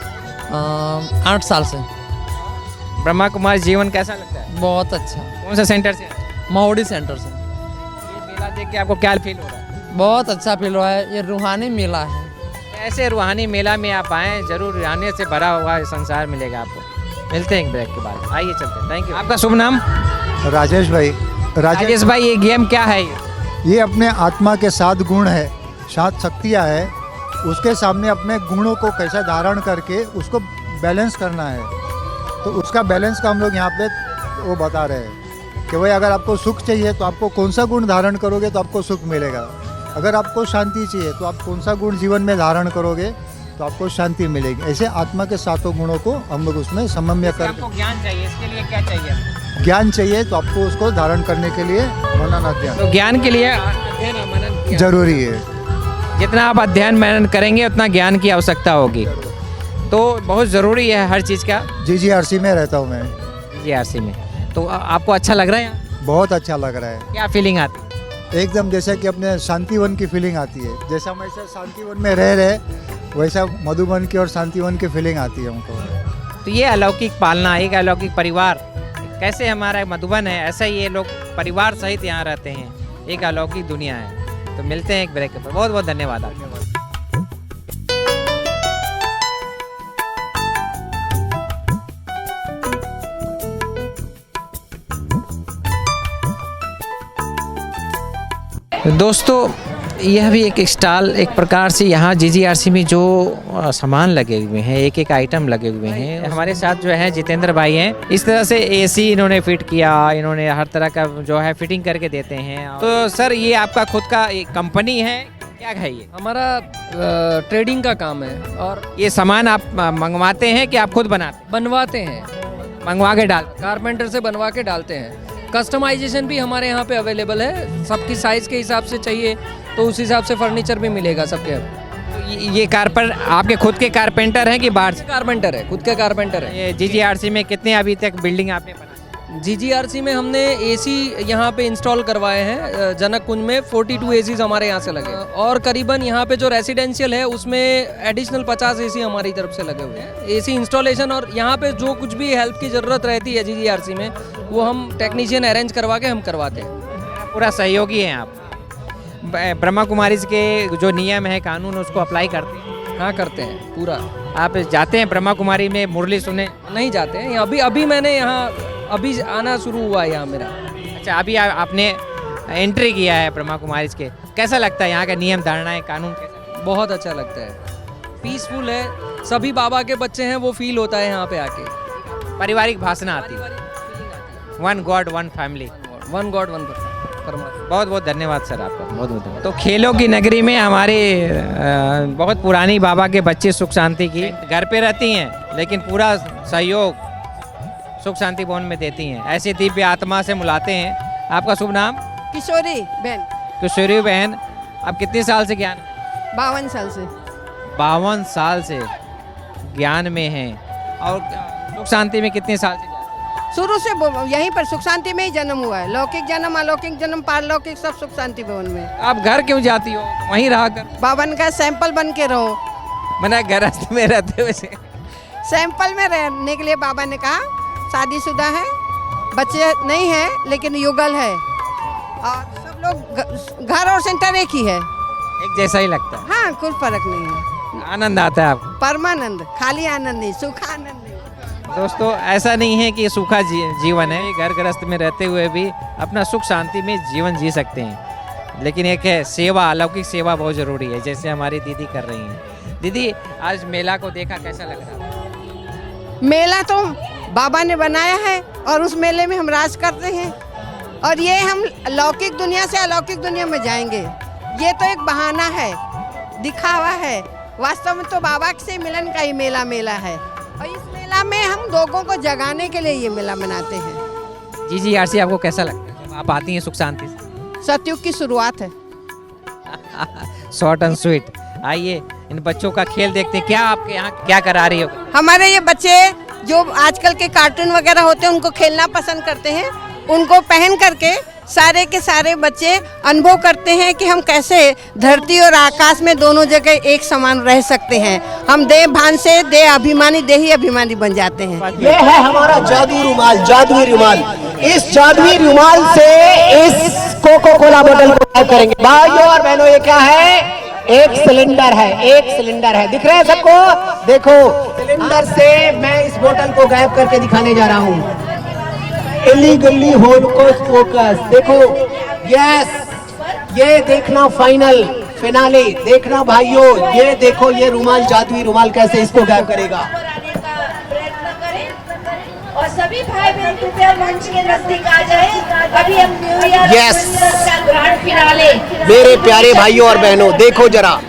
8 साल से ब्रह्मा कुमारी जीवन कैसा लगता है बहुत अच्छा कौन सा सेंटर से महुड़ी सेंटर से ये मेला देख के आपको क्या फील हो रहा है बहुत अच्छा फील हो रहा है ये रूहानी मेला है ऐसे रूहानी मेला में आप आएँ जरूर रूहानियत से भरा हुआ संसार मिलेगा आपको मिलते हैं एक ब्रेक के बाद आइए चलते हैं थैंक यू आपका शुभ नाम राजेश भाई राजेश भाई ये गेम क्या है ये अपने आत्मा के 7 गुण है 7 शक्तियाँ है उसके सामने अपने गुणों को कैसे धारण करके उसको बैलेंस करना है तो उसका बैलेंस का हम लोग यहाँ पे वो बता रहे हैं कि भाई अगर आपको सुख चाहिए तो आपको कौन सा गुण धारण करोगे तो आपको सुख मिलेगा अगर आपको शांति चाहिए तो आप कौन सा गुण जीवन में धारण करोगे तो आपको शांति मिलेगी ऐसे आत्मा के 7 गुणों को हम लोग उसमें समन्वय कर आपको ज्ञान चाहिए इसके लिए क्या चाहिए ज्ञान चाहिए तो आपको उसको धारण करने के लिए मनन अध्ययन तो ज्ञान के लिए अध्ययन और मनन जरूरी है जितना आप अध्ययन मनन करेंगे उतना ज्ञान की आवश्यकता होगी तो बहुत ज़रूरी है हर चीज़ का GGRC में रहता हूँ मैं GGRC में तो आपको अच्छा लग रहा है यहाँ बहुत अच्छा लग रहा है क्या फीलिंग आती है एकदम जैसे कि अपने शांतिवन की फीलिंग आती है जैसा हम ऐसा शांतिवन में रह रहे वैसा मधुबन की और शांतिवन की फीलिंग आती है हमको तो ये अलौकिक पालना एक अलौकिक परिवार कैसे हमारा मधुबन है ऐसा ही ये लोग परिवार सहित यहाँ रहते हैं एक अलौकिक दुनिया है तो मिलते हैं एक ब्रेक पर बहुत बहुत धन्यवाद आपको दोस्तों यह भी एक स्टॉल एक प्रकार से यहाँ GGRC में जो सामान लगे हुए हैं एक एक आइटम लगे हुए हैं हमारे साथ जो है जितेंद्र भाई हैं इस तरह से AC इन्होंने फिट किया इन्होंने हर तरह का जो है फिटिंग करके देते हैं तो सर ये आपका खुद का एक कंपनी है क्या है ये हमारा ट्रेडिंग का काम है और ये सामान आप मंगवाते हैं कि आप खुद बनवाते हैं मंगवा के डाल कारपेंटर से बनवा के डालते हैं कस्टमाइजेशन भी हमारे यहाँ पे अवेलेबल है सबकी साइज़ के हिसाब से चाहिए तो उस हिसाब से फर्नीचर भी मिलेगा सबके ये कारपेंटर आपके खुद के कारपेंटर हैं कि बाहर से कारपेंटर है खुद के कारपेंटर है ये GGRC में कितने अभी तक बिल्डिंग आपने बनाई GGRC में हमने AC यहाँ पे इंस्टॉल करवाए हैं जनक कुंज में 42 ACs हमारे यहाँ से लगे और करीबन यहाँ पे जो रेसिडेंशियल है उसमें एडिशनल 50 AC हमारी तरफ से लगे हुए हैं AC इंस्टॉलेशन और यहाँ पे जो कुछ भी हेल्प की ज़रूरत रहती है GGRC में वो हम टेक्नीशियन अरेंज करवा के हम करवाते हैं पूरा सहयोगी हैं आप ब्रह्मा कुमारीज के जो नियम है कानून उसको अप्लाई करते हैं हाँ करते हैं पूरा आप जाते हैं ब्रह्मा कुमारी में मुरली सुने नहीं जाते हैं अभी मैंने यहाँ अभी आना शुरू हुआ है यहाँ मेरा अच्छा अभी आपने एंट्री किया है ब्रह्मा कुमारीज के कैसा लगता है यहाँ का नियम धारणाएं कानून कैसा बहुत अच्छा लगता है पीसफुल है सभी बाबा के बच्चे हैं वो फील होता है यहाँ पे आके पारिवारिक भाषणा आती है 1 गॉड 1 फैमिली 1 गॉड 1 परमात्मा बहुत बहुत धन्यवाद सर आपका बहुत बहुत धन्यवाद तो खेलों की नगरी में हमारे बहुत पुरानी बाबा के बच्चे सुख शांति की घर पे रहती हैं लेकिन पूरा सहयोग सुख शांति भवन में देती हैं। ऐसे दिव्य आत्मा से मिलाते हैं। आपका शुभ नाम? किशोरी बहन। किशोरी बहन, आप कितने साल से ज्ञान? 52 साल से। 52 साल से ज्ञान में हैं। और सुख शांति में कितने साल से? शुरू से यहीं पर सुख शांति में ही जन्म हुआ है। लौकिक जन्म, अलौकिक जन्म, पारलौकिक सब सुख शांति भवन में। आप घर क्यों जाती हो? वहीं रहा कर। बावन का सैंपल बन के रहो। मैंने गृहस्थ में रहते हुए सैंपल में रहने के लिए बाबा ने कहा शादीशुदा है, बच्चे नहीं है लेकिन युगल है और सब लोग घर और सेंटर एक ही है, एक जैसा ही लगता है। हाँ, कोई फर्क नहीं है। आनंद आता है आपको? परमानंद, खाली आनंद नहीं, सुखानंद नहीं। दोस्तों, ऐसा नहीं है कि ये सूखा जीवन है। घर गृहस्थ में रहते हुए भी अपना सुख शांति में जीवन जी सकते हैं। लेकिन एक है सेवा, अलौकिक सेवा बहुत ज़रूरी है, जैसे हमारी दीदी कर रही हैं। दीदी, आज मेला को देखा, कैसा लग रहा है? मेला तो बाबा ने बनाया है और उस मेले में हम राज करते हैं और ये हम लौकिक दुनिया से अलौकिक दुनिया में जाएंगे। ये तो एक बहाना है, दिखावा है। वास्तव में तो बाबा से मिलन का ही मेला है और इस मेला में हम लोगों को जगाने के लिए ये मेला मनाते हैं। जी आरसी, आपको कैसा लगता है जब आप आती हैं सुख शांति से? सतयुग की शुरुआत है। Short and sweet. आइए इन बच्चों का खेल देखते हैं। क्या आपके यहाँ क्या करा रही हो? हमारे ये बच्चे जो आजकल के कार्टून वगैरह होते हैं उनको खेलना पसंद करते हैं। उनको पहन करके सारे के सारे बच्चे अनुभव करते हैं कि हम कैसे धरती और आकाश में दोनों जगह एक समान रह सकते हैं। हम देह भान से देह अभिमानी, देही अभिमानी बन जाते हैं। ये है हमारा जादू रुमाल, जादुई रुमाल। इस जादुई रुमाल से इस कोको कोला बोतल को गायब करेंगे। भाइयों और बहनों, ये क्या है? एक सिलेंडर है, एक सिलेंडर है। दिख रहा है सबको? देखो, सिलेंडर से मैं इस बोतल को गायब करके दिखाने जा रहा हूँ। Illegally holocaust focus. देखो, यस, ये देखना फाइनल फिनाले देखना भाइयों। ये देखो, ये रुमाल, जादुई रुमाल कैसे इसको गायब करेगा। और सभी भाई बहन कृपया मंच के नजदीक आ जाए। अभी हम new year yes, grand finale. मेरे प्यारे भाइयों और बहनों, देखो जरा,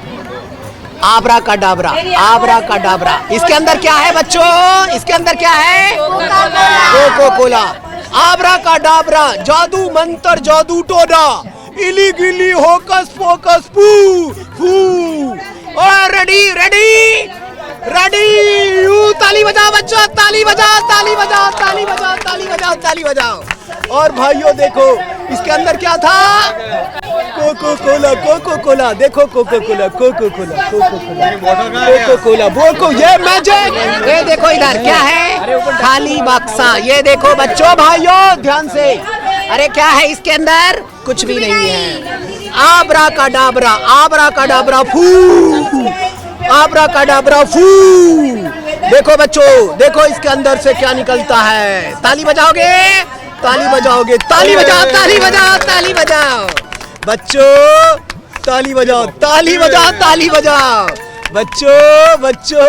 आबरा का डाबरा, आबरा का डाबरा। इसके अंदर क्या है बच्चों? इसके अंदर क्या है? Cocoa Cola. आबरा का डाबरा, जादू मंत्र, जादू टोना, इली गिली होकस पोकस फू फू। और रेडी रेडी रेडी। यू ताली बजाओ बच्चों, ताली बजाओ, ताली बजाओ, ताली बजाओ, ताली बजाओ, ताली बजाओ। और भाइयों देखो, इसके अंदर क्या था? Coca Cola, Coca Cola. देखो, Coca Cola, Coca Cola, Coca Cola, Coca Cola, बोको। ये मैजिक। ये देखो इधर क्या है? खाली बक्सा। ये देखो बच्चों, भाइयों ध्यान से। अरे क्या है इसके अंदर? कुछ भी नहीं है। आबरा का डाबरा, आबरा का डाबरा फू, आबरा का डाबरा फू। देखो बच्चों, देखो इसके अंदर से क्या निकलता है। ताली बजाओगे? ताली बजाओगे? ताली बजाओ, ताली बजाओ, ताली बजाओ बच्चों, ताली बजाओ, ताली बजाओ, ताली बजाओ बच्चों। बच्चों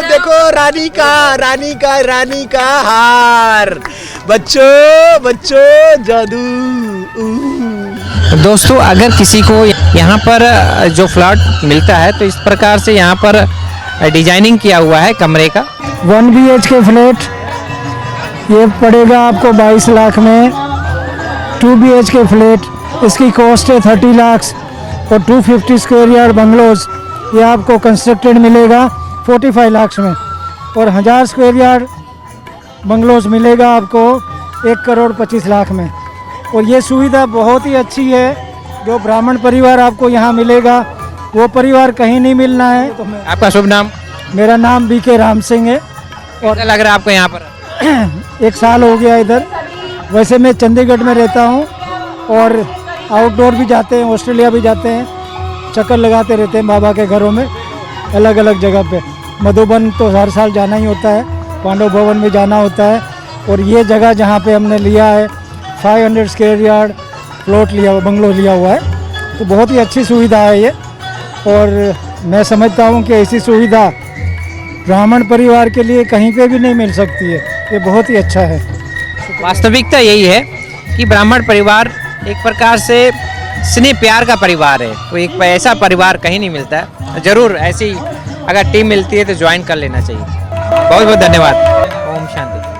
देखो, रानी का, रानी का, रानी का हार। बच्चों, बच्चों, जादू। दोस्तों, अगर किसी को यहाँ पर जो फ्लैट मिलता है तो इस प्रकार से यहाँ पर डिजाइनिंग किया हुआ है कमरे का। 1 BHK फ्लैट ये पड़ेगा आपको 22 लाख में। 2 BHK फ्लैट इसकी कॉस्ट है 30 लाख और 250 स्क्वायर यार्ड बंगलोज ये आपको कंस्ट्रक्टेड मिलेगा 45 लाख में। और 1000 स्क्वायर यार्ड बंगलोज मिलेगा आपको 1 करोड़ 25 लाख में। और ये सुविधा बहुत ही अच्छी है। जो ब्राह्मण परिवार आपको यहाँ मिलेगा वो परिवार कहीं नहीं मिलना है। तो आपका शुभ नाम? मेरा नाम BK राम सिंह है। और लग रहा है आपको यहाँ पर? 1 साल हो गया इधर। वैसे मैं चंडीगढ़ में रहता हूँ और आउटडोर भी जाते हैं, ऑस्ट्रेलिया भी जाते हैं, चक्कर लगाते रहते हैं बाबा के घरों में अलग अलग जगह पे। मधुबन तो हर साल जाना ही होता है, पांडव भवन में जाना होता है। और ये जगह जहाँ पे हमने लिया है 500 स्क्वायर यार्ड प्लॉट लिया हुआ, बंगलो लिया हुआ है, तो बहुत ही अच्छी सुविधा है ये। और मैं समझता हूँ कि ऐसी सुविधा ब्राह्मण परिवार के लिए कहीं पे भी नहीं मिल सकती है। ये बहुत ही अच्छा है। वास्तविकता यही है कि ब्राह्मण परिवार एक प्रकार से स्नेह प्यार का परिवार है। तो एक ऐसा परिवार कहीं नहीं मिलता है। ज़रूर ऐसी अगर टीम मिलती है तो ज्वाइन कर लेना चाहिए। बहुत बहुत धन्यवाद। ओम शांति।